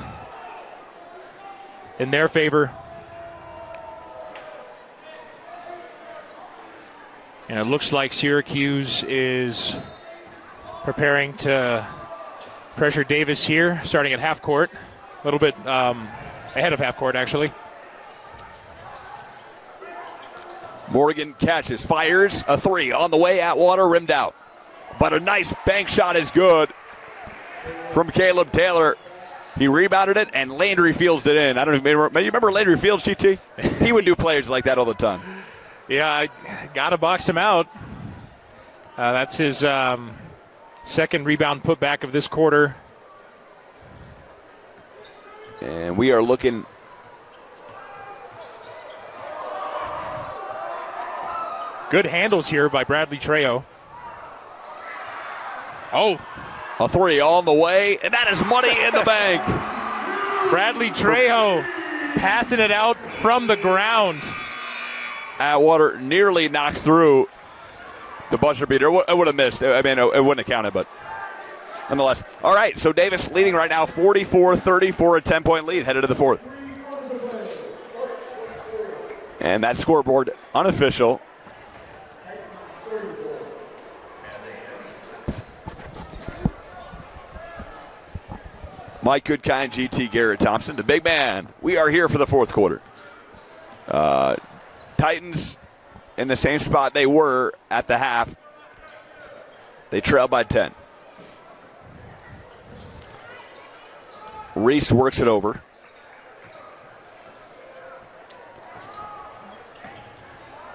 in their favor. And it looks like Syracuse is preparing to pressure Davis here, starting at half court. A little bit ahead of half court, actually. Morgan catches, fires a three on the way, Atwater rimmed out. But a nice bank shot is good from Caleb Taylor. He rebounded it, and Landry Fields it in. I don't know, you remember Landry Fields, GT? He would do players like that all the time. Yeah, I got to box him out. That's his second rebound putback of this quarter. And we are looking. Good handles here by Bradley Trejo. Oh. A three on the way, and that is money in the bank. Bradley Trejo passing it out from the ground. Atwater nearly knocks through the buzzer beater. It would have missed. I mean, it wouldn't have counted, but nonetheless. All right, so Davis leading right now 44-34, a 10-point lead headed to the fourth. And that scoreboard unofficial. Mike Goodkind, GT, Garrett Thompson, the big man. We are here for the fourth quarter. Titans in the same spot they were at the half. They trail by 10. Reese works it over.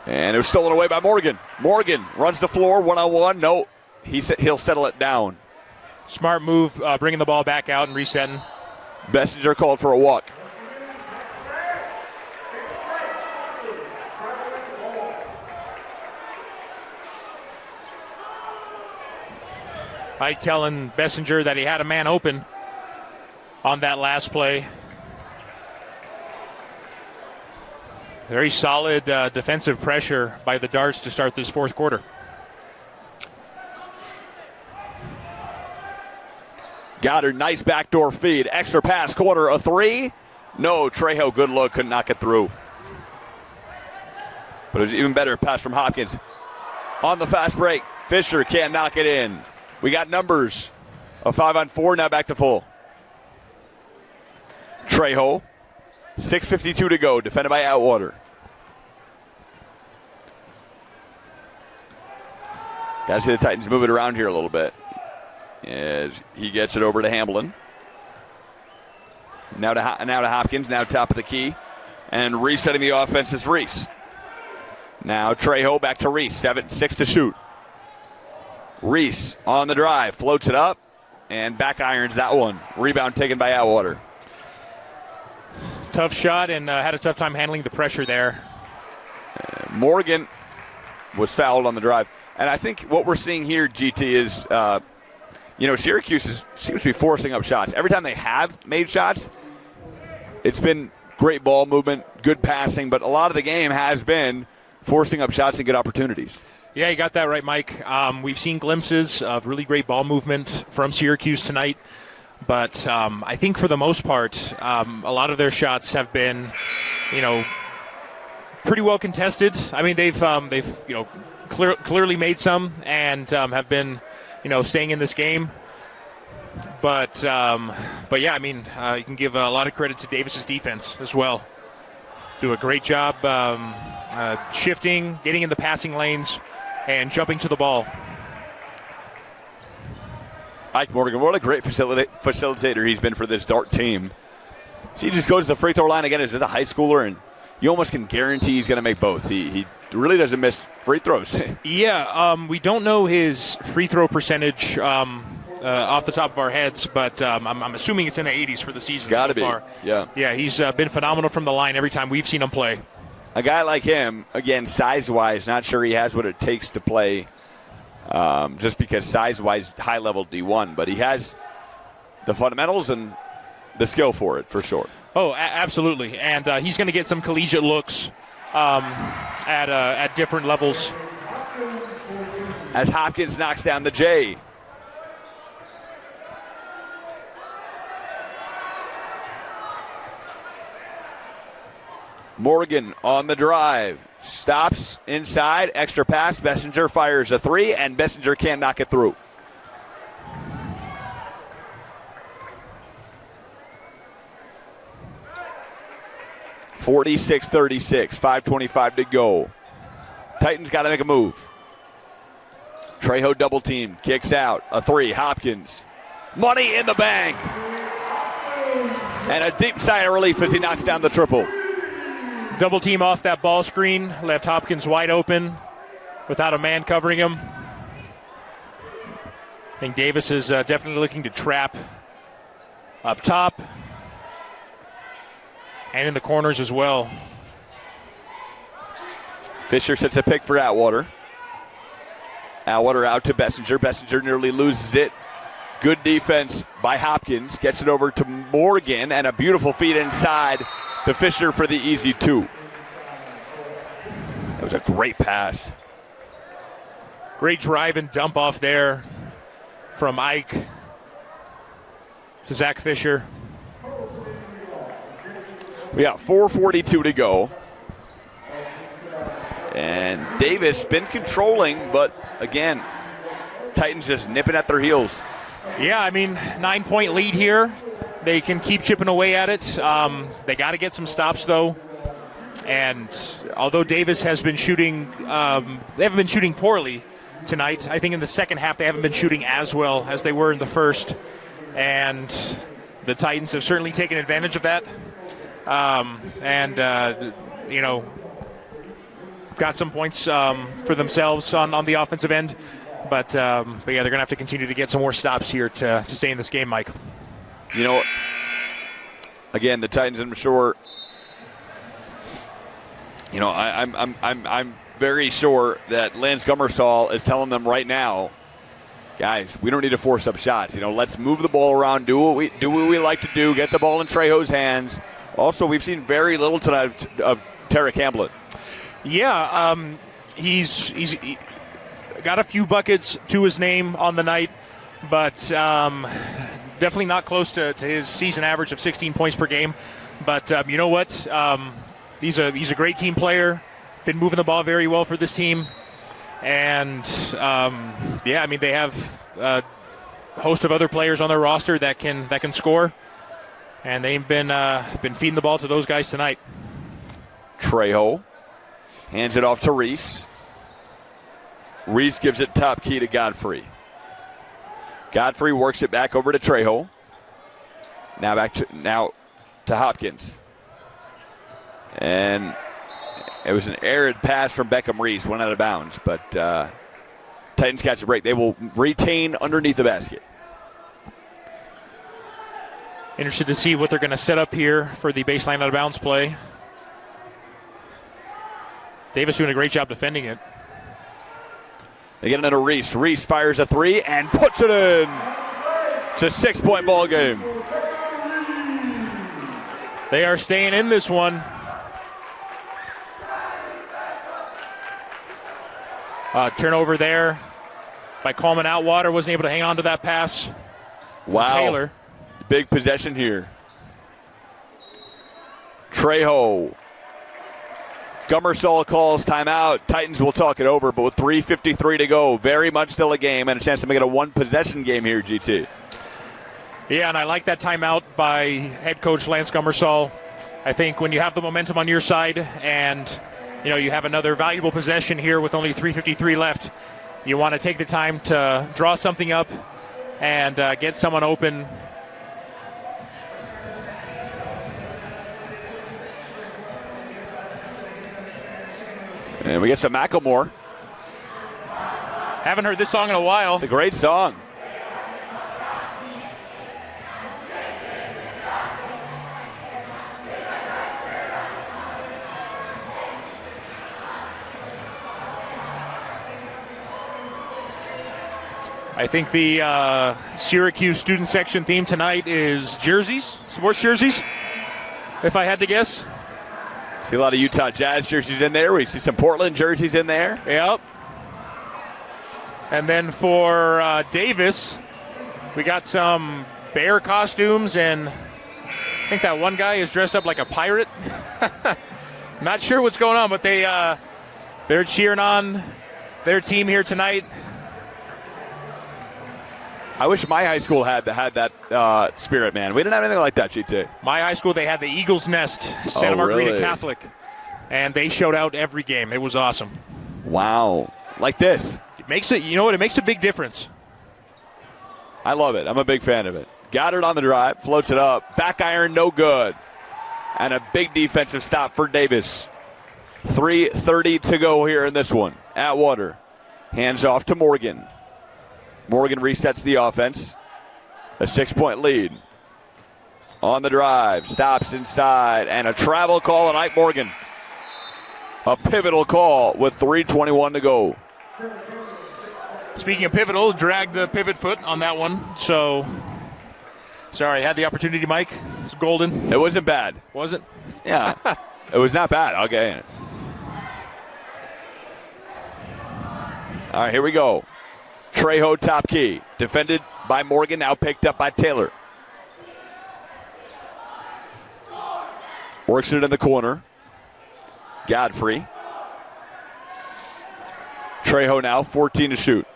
And it was stolen away by Morgan. Morgan runs the floor one-on-one. No, he'll settle it down. Smart move, bringing the ball back out and resetting. Bessinger called for a walk. Ike telling Bessinger that he had a man open on that last play. Very solid defensive pressure by the Darts to start this fourth quarter. Goddard, nice backdoor feed. Extra pass, corner, a three. No, Trejo, good look, couldn't knock it through. But it was even better pass from Hopkins. On the fast break, Fisher can't knock it in. We got numbers. A 5-on-4, now back to full. Trejo, 6:52 to go, defended by Atwater. Got to see the Titans move it around here a little bit as he gets it over to Hamblin. Now to Hopkins, now top of the key. And resetting the offense is Reese. Now Trejo back to Reese, 6 to shoot. Reese on the drive, floats it up, and back irons that one. Rebound taken by Atwater. Tough shot and had a tough time handling the pressure there. Morgan was fouled on the drive. And I think what we're seeing here, GT, is, Syracuse seems to be forcing up shots. Every time they have made shots, it's been great ball movement, good passing, but a lot of the game has been forcing up shots and good opportunities. Yeah, you got that right, Mike. We've seen glimpses of really great ball movement from Syracuse tonight, but I think for the most part, a lot of their shots have been, pretty well contested. I mean, they've clearly made some and have been staying in this game. But yeah, I mean, you can give a lot of credit to Davis's defense as well. Do a great job shifting, getting in the passing lanes, and jumping to the ball. Ike Morgan, what a great facilitator he's been for this Dart team. So he just goes to the free throw line again as a high schooler, and you almost can guarantee he's going to make both. He really doesn't miss free throws. Yeah, we don't know his free throw percentage off the top of our heads, but I'm assuming it's in the 80s for the season so far. Yeah. Yeah, he's been phenomenal from the line every time we've seen him play. A guy like him, again, size-wise, not sure he has what it takes to play just because size-wise, high-level D1, but he has the fundamentals and the skill for it, for sure. Oh, absolutely, and he's going to get some collegiate looks at different levels. As Hopkins knocks down the J. Morgan on the drive. Stops inside. Extra pass. Bessinger fires a three, and Bessinger can't knock it through. (46-36). 5:25 to go. Titans got to make a move. Trejo double team. Kicks out. A three. Hopkins. Money in the bank. And a deep sigh of relief as he knocks down the triple. Double team off that ball screen. Left Hopkins wide open without a man covering him. I think Davis is definitely looking to trap up top and in the corners as well. Fisher sets a pick for Atwater. Atwater out to Bessinger. Bessinger nearly loses it. Good defense by Hopkins. Gets it over to Morgan, and a beautiful feed inside to Fisher for the easy two. That was a great pass. Great drive and dump off there from Ike to Zach Fisher. We got 4:42 to go. And Davis been controlling, but again, Titans just nipping at their heels. Yeah, I mean, 9-point lead here. They can keep chipping away at it. They got to get some stops, though. And although Davis has been shooting, they haven't been shooting poorly tonight. I think in the second half they haven't been shooting as well as they were in the first. And the Titans have certainly taken advantage of that. Got some points for themselves on the offensive end. But yeah, they're going to have to continue to get some more stops here to stay in this game, Mike. You know, again, the Titans, I'm sure, I'm very sure that Lance Gummersall is telling them right now, guys, we don't need to force up shots. Let's move the ball around, do what we like to do, get the ball in Trejo's hands. Also, we've seen very little tonight of Tarek Hamblin. Yeah, he's got a few buckets to his name on the night, but definitely not close to his season average of 16 points per game. But you know what? He's a great team player. Been moving the ball very well for this team. And, yeah, I mean, they have a host of other players on their roster that can score. And they've been feeding the ball to those guys tonight. Trejo hands it off to Reese. Reese gives it top key to Godfrey. Godfrey works it back over to Trejo. Now to Hopkins. And it was an errant pass from Beckham Reese, went out of bounds, but Titans catch a break. They will retain underneath the basket. Interested to see what they're going to set up here for the baseline out of bounds play. Davis doing a great job defending it. They get it into Reese. Reese fires a three and puts it in. It's a 6-point ball game. They are staying in this one. Turnover there by Coleman Outwater. Wasn't able to hang on to that pass. Wow. Taylor. Big possession here. Trejo Gummersall calls timeout. Titans will talk it over, but with 3:53 to go, very much still a game and a chance to make it a one-possession game here, GT. Yeah, and I like that timeout by head coach Lance Gummersall. I think when you have the momentum on your side and you have another valuable possession here with only 3:53 left, you want to take the time to draw something up and get someone open. And we get some Macklemore. Haven't heard this song in a while. It's a great song. I think the Syracuse student section theme tonight is jerseys, sports jerseys, if I had to guess. See a lot of Utah Jazz jerseys in there. We see some Portland jerseys in there. Yep. And then for Davis, we got some bear costumes, and I think that one guy is dressed up like a pirate. Not sure what's going on, but they're cheering on their team here tonight. I wish my high school had that spirit, man. We didn't have anything like that, GT. My high school, they had the Eagle's Nest, Santa Margarita really? Catholic, and they showed out every game. It was awesome. Wow. Like this. It makes it, it makes a big difference. I love it. I'm a big fan of it. Goddard on the drive, floats it up. Back iron, no good. And a big defensive stop for Davis. 3:30 to go here in this one. Atwater. Hands off to Morgan. Morgan resets the offense. A 6-point lead. On the drive. Stops inside. And a travel call on Ike Morgan. A pivotal call with 3:21 to go. Speaking of pivotal, dragged the pivot foot on that one. So, sorry, had the opportunity, Mike. It's golden. It wasn't bad. Was it? Yeah. It was not bad. Okay. All right, here we go. Trejo top key. Defended by Morgan, now picked up by Taylor. Works it in the corner. Godfrey. Trejo now, 14 to shoot.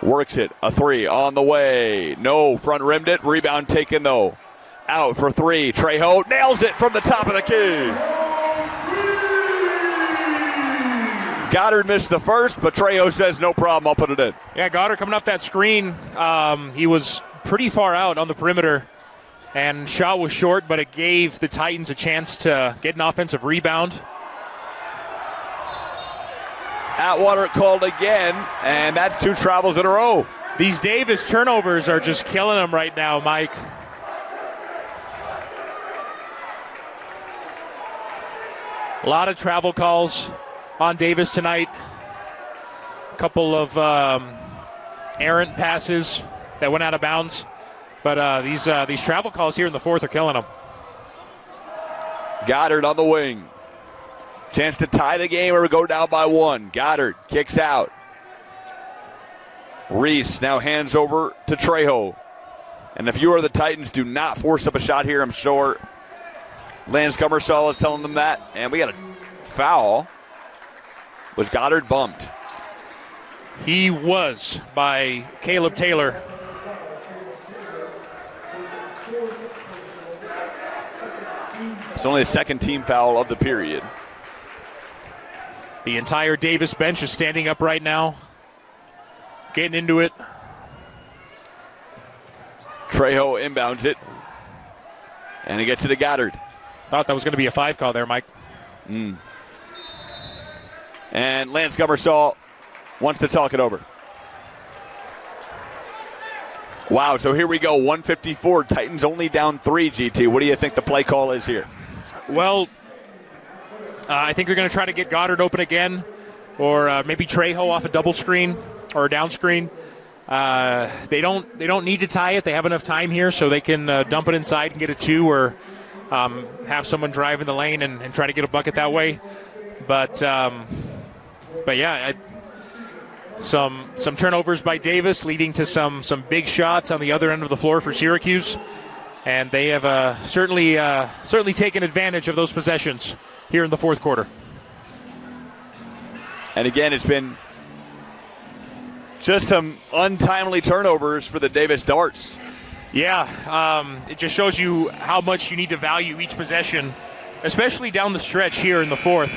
Works it. A three on the way. No, front rimmed it. Rebound taken, though. Out for three. Trejo nails it from the top of the key. Goddard missed the first, but Trejo says, no problem, I'll put it in. Yeah, Goddard coming off that screen. He was pretty far out on the perimeter, and shot was short, but it gave the Titans a chance to get an offensive rebound. Atwater called again, and that's two travels in a row. These Davis turnovers are just killing them right now, Mike. A lot of travel calls on Davis tonight. A couple of errant passes that went out of bounds. But these travel calls here in the fourth are killing them. Goddard on the wing. Chance to tie the game or go down by one. Goddard kicks out. Reese now hands over to Trejo. And if you are the Titans, do not force up a shot here, I'm sure. Lance Gummersall is telling them that. And we got a foul. Was Goddard bumped? He was by Caleb Taylor. It's only the second team foul of the period. The entire Davis bench is standing up right now, getting into it. Trejo inbounds it. And he gets it to Goddard. Thought that was going to be a 5 call there, Mike. And Lance Gummersall wants to talk it over. Wow, so here we go, 154. Titans only down 3, GT. What do you think the play call is here? Well, I think they're going to try to get Goddard open again, or maybe Trejo off a double screen or a down screen. They don't need to tie it. They have enough time here, so they can dump it inside and get a 2, or have someone drive in the lane and try to get a bucket that way. But yeah, some turnovers by Davis leading to some big shots on the other end of the floor for Syracuse. And they have certainly taken advantage of those possessions here in the fourth quarter. And again, it's been just some untimely turnovers for the Davis Darts. Yeah, it just shows you how much you need to value each possession, especially down the stretch here in the fourth.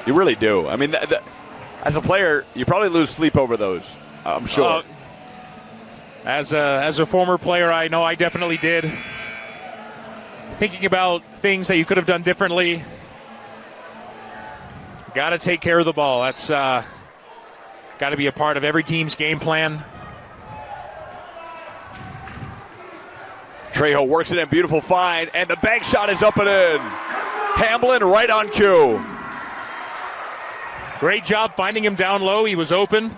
You really do. I mean, as a player, you probably lose sleep over those, I'm sure. As a former player, I know I definitely did. Thinking about things that you could have done differently. Got to take care of the ball. That's got to be a part of every team's game plan. Trejo works it in, beautiful find, and the bank shot is up and in. Hamblin right on cue. Great job finding him down low. He was open.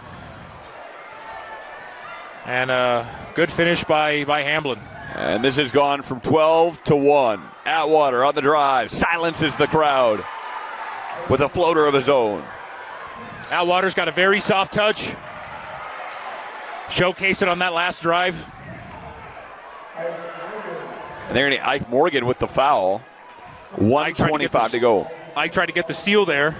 And a good finish by Hamblin. And this has gone from 12 to 1. Atwater on the drive, silences the crowd with a floater of his own. Atwater's got a very soft touch. Showcase it on that last drive. And they're going to Ike Morgan with the foul. 1:25 to go. Ike tried to get the steal there.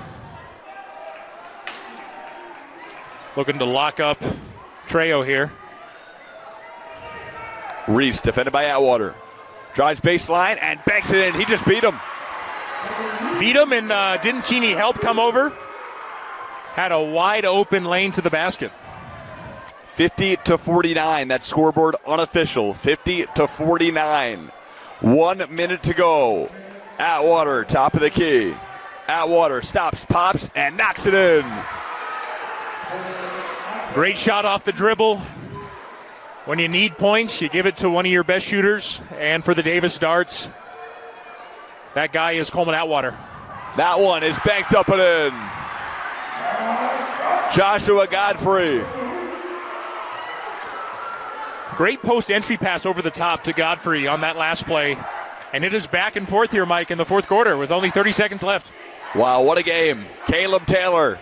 Looking to lock up Trejo here. Reese defended by Atwater. Drives baseline and banks it in. He just beat him. Beat him and didn't see any help come over. Had a wide open lane to the basket. 50-49. That scoreboard unofficial. 50-49. 1 minute to go. Atwater, top of the key. Atwater stops, pops, and knocks it in. Great shot off the dribble. When you need points, you give it to one of your best shooters. And for the Davis Darts, that guy is Coleman Atwater. That one is banked up and in. Joshua Godfrey. Great post entry pass over the top to Godfrey on that last play. And it is back and forth here, Mike, in the fourth quarter with only 30 seconds left. Wow, what a game. Caleb Taylor,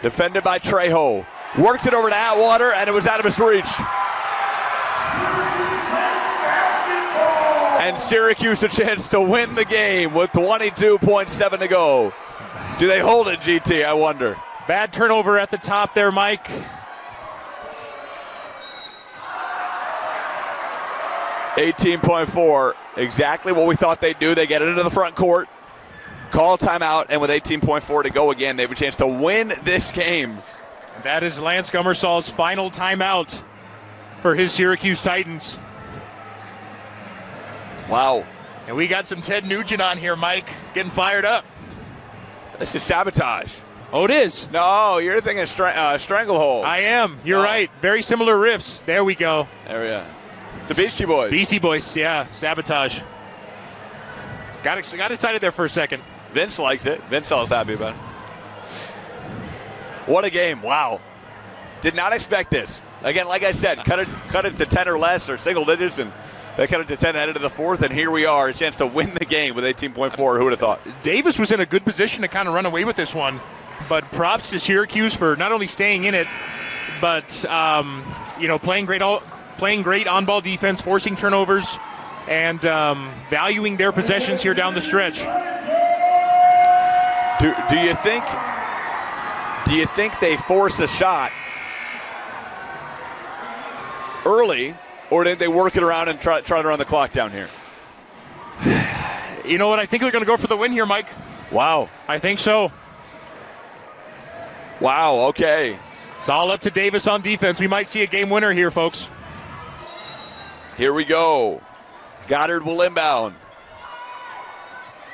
defended by Trejo. Worked it over to Atwater, and it was out of his reach. And Syracuse a chance to win the game with 22.7 to go. Do they hold it, GT, I wonder? Bad turnover at the top there, Mike. $18.4, exactly what we thought they'd do. They get it into the front court, call timeout, and with 18.4 to go again, they have a chance to win this game. That is Lance Gummersall's final timeout for his Syracuse Titans. Wow. And we got some Ted Nugent on here, Mike, getting fired up. This is sabotage. Oh, it is? No, you're thinking Stranglehold. I am. You're right. Very similar riffs. There we go. There we go. It's the Beastie Boys. Beastie Boys, yeah. Sabotage. Got excited there for a second. Vince likes it. Vince is happy about it. What a game. Wow. Did not expect this. Again, like I said, cut it to 10 or less or single digits, and they cut it to 10 headed to the fourth, and here we are, a chance to win the game with 18.4. Who would have thought? Davis was in a good position to kind of run away with this one, but props to Syracuse for not only staying in it, but playing great on-ball defense, forcing turnovers, and valuing their possessions here down the stretch. Do you think they force a shot early, or did they work it around and try to run the clock down here? You know what? I think they're going to go for the win here, Mike. Wow. I think so. Wow, okay. It's all up to Davis on defense. We might see a game winner here, folks. Here we go. Goddard will inbound.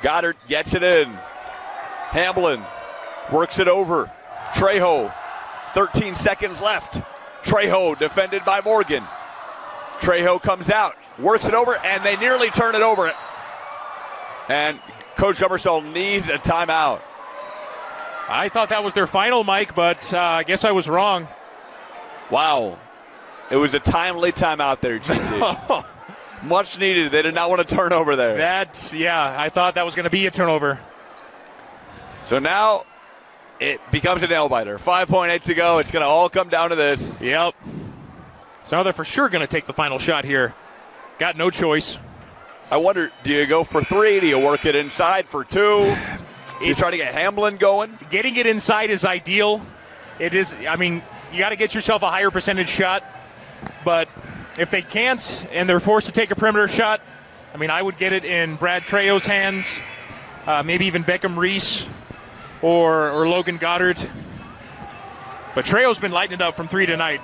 Goddard gets it in. Hamblin works it over. Trejo, 13 seconds left. Trejo defended by Morgan. Trejo comes out, works it over, and they nearly turn it over. And Coach Gummersall needs a timeout. I thought that was their final, Mike, but I guess I was wrong. Wow. It was a timely timeout there, GT. Much needed. They did not want to turn over there. I thought that was going to be a turnover. So now it becomes a nail-biter. 5.8 to go. It's going to all come down to this. Yep. So now they're for sure going to take the final shot here. Got no choice. I wonder, do you go for 3? Do you work it inside for 2? You try to get Hamblin going? Getting it inside is ideal. It is, I mean, you got to get yourself a higher percentage shot. But if they can't and they're forced to take a perimeter shot, I mean, I would get it in Brad Trejo's hands, maybe even Beckham Reese or Logan Goddard. But Trejo's been lighting it up from 3 tonight,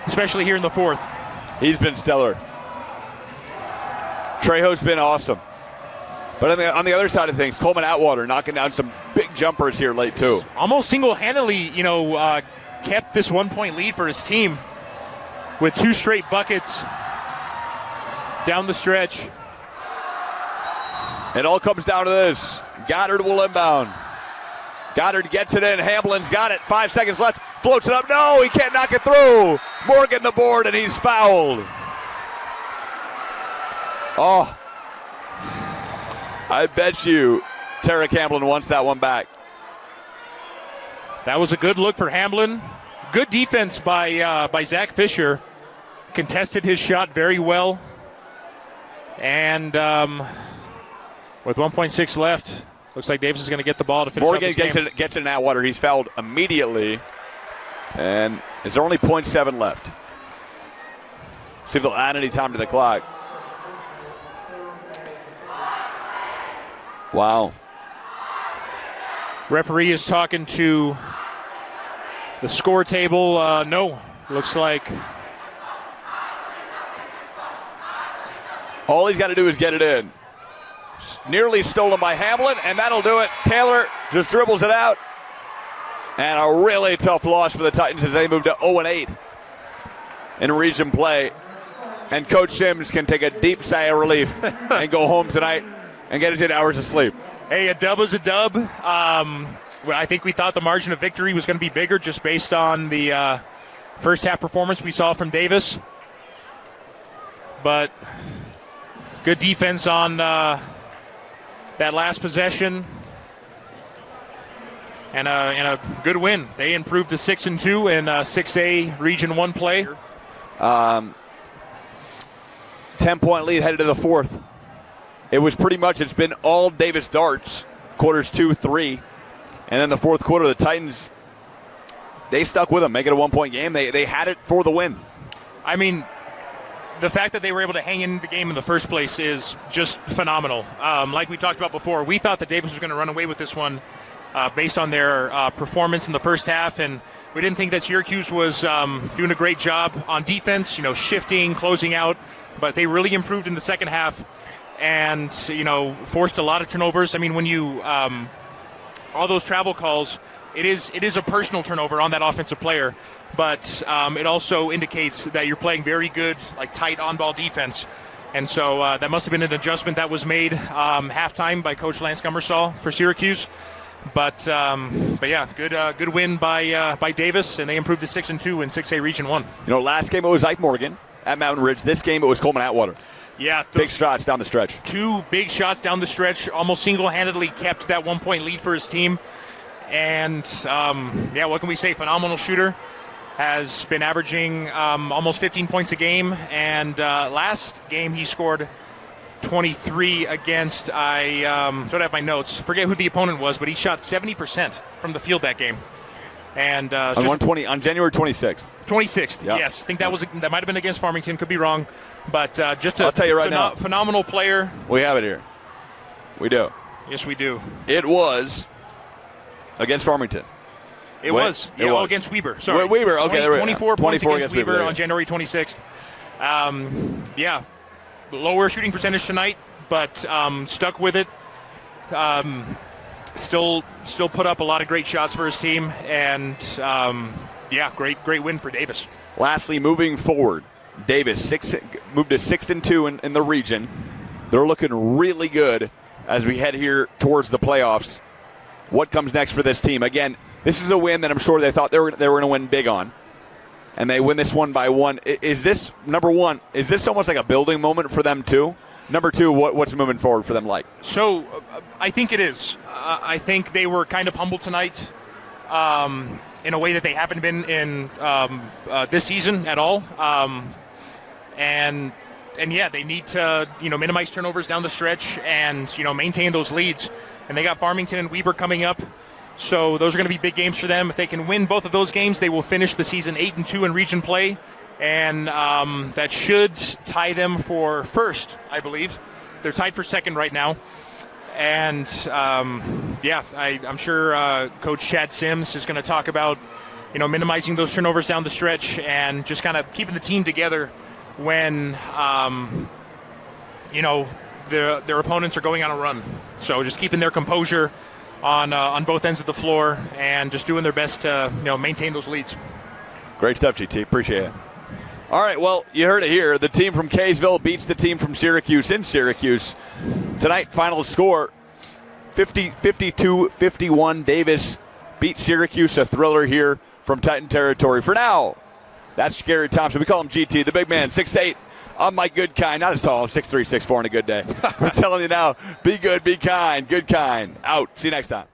especially here in the fourth. He's been stellar. Trejo's been awesome. But on the other side of things, Coleman Atwater knocking down some big jumpers here late, too. Almost single-handedly, kept this 1-point lead for his team with 2 straight buckets down the stretch. It all comes down to this. Goddard will inbound. Goddard gets it in. Hamblin's got it. 5 seconds left. Floats it up. No, he can't knock it through. Morgan the board, and he's fouled. Oh, I bet you Tarek Hamblin wants that one back. That was a good look for Hamblin. Good defense by Zach Fisher. Contested his shot very well. And with 1.6 left, looks like Davis is going to get the ball to finish Morgan up this game. gets it in Atwater. He's fouled immediately. And is there only 0.7 left? See if they'll add any time to the clock. Wow. Referee is talking to the score table. No, looks like. All he's got to do is get it in. Nearly stolen by Hamblin, and that'll do it. Taylor just dribbles it out. And a really tough loss for the Titans as they move to 0-8 in region play. And Coach Sims can take a deep sigh of relief and go home tonight and get his 8 hours of sleep. Hey, a dub is a dub. I think we thought the margin of victory was going to be bigger just based on the first half performance we saw from Davis. But good defense on that last possession. And a good win. They improved to 6-2 in 6A Region 1 play. 10-point lead headed to the fourth. It was pretty much, it's been all Davis darts, quarters 2, 3. And then the fourth quarter, the Titans, they stuck with them, make it a 1-point game. They had it for the win. I mean, the fact that they were able to hang in the game in the first place is just phenomenal. Like we talked about before, we thought that Davis was going to run away with this one based on their performance in the first half, and we didn't think that Syracuse was doing a great job on defense, shifting, closing out, but they really improved in the second half and, forced a lot of turnovers. I mean, when you all those travel calls, it is a personal turnover on that offensive player, but it also indicates that you're playing very good, tight on-ball defense. And so that must have been an adjustment that was made halftime by Coach Lance Gummersall for Syracuse. But yeah, good win by Davis, and they improved to 6-2 in 6A Region 1. Last game it was Ike Morgan at Mountain Ridge. This game it was Coleman Atwater. Yeah, big shots down the stretch. 2 big shots down the stretch, almost single-handedly kept that 1-point lead for his team. And what can we say? Phenomenal shooter. Has been averaging almost 15 points a game, and last game he scored 23 against, I don't have my notes, forget who the opponent was, but he shot 70% from the field that game. And on January 26th. 26th, yep. Yes. I think that might have been against Farmington, could be wrong. But just I'll tell you right now, phenomenal player. We have it here. We do. Yes, we do. It was against Farmington. It was against Weber. Sorry. Weber, okay. 24 points against Weber on January 26th. Lower shooting percentage tonight, but stuck with it. Still put up a lot of great shots for his team, and great win for Davis. Lastly, moving forward, Davis moved to 6-2 in the region. They're looking really good as we head here towards the playoffs. What comes next for this team? Again, this is a win that I'm sure they thought they were going to win big on, and they win this one by 1. Is this, number one, is this almost like a building moment for them too? Number 2, what's moving forward for them like? So I think it is. I think they were kind of humble tonight. in a way that they haven't been in this season at all. And yeah, they need to minimize turnovers down the stretch and maintain those leads. And they got Farmington and Weber coming up, so those are going to be big games for them. If they can win both of those games, they will finish the season 8-2 in region play, and that should tie them for first, I believe. They're tied for second right now. And I'm sure Coach Chad Sims is going to talk about minimizing those turnovers down the stretch and just kind of keeping the team together when their opponents are going on a run. So just keeping their composure on both ends of the floor and just doing their best to maintain those leads. Great stuff, GT. Appreciate it. All right, well, you heard it here. The team from Kaysville beats the team from Syracuse in Syracuse. Tonight, final score, 52-51. Davis beats Syracuse, a thriller here from Titan territory. For now, that's Gary Thompson. We call him GT, the big man, 6'8". I'm my good kind. Not as tall. I'm 6'3", 6'4" on a good day. We're telling you now, be good, be kind, good kind. Out. See you next time.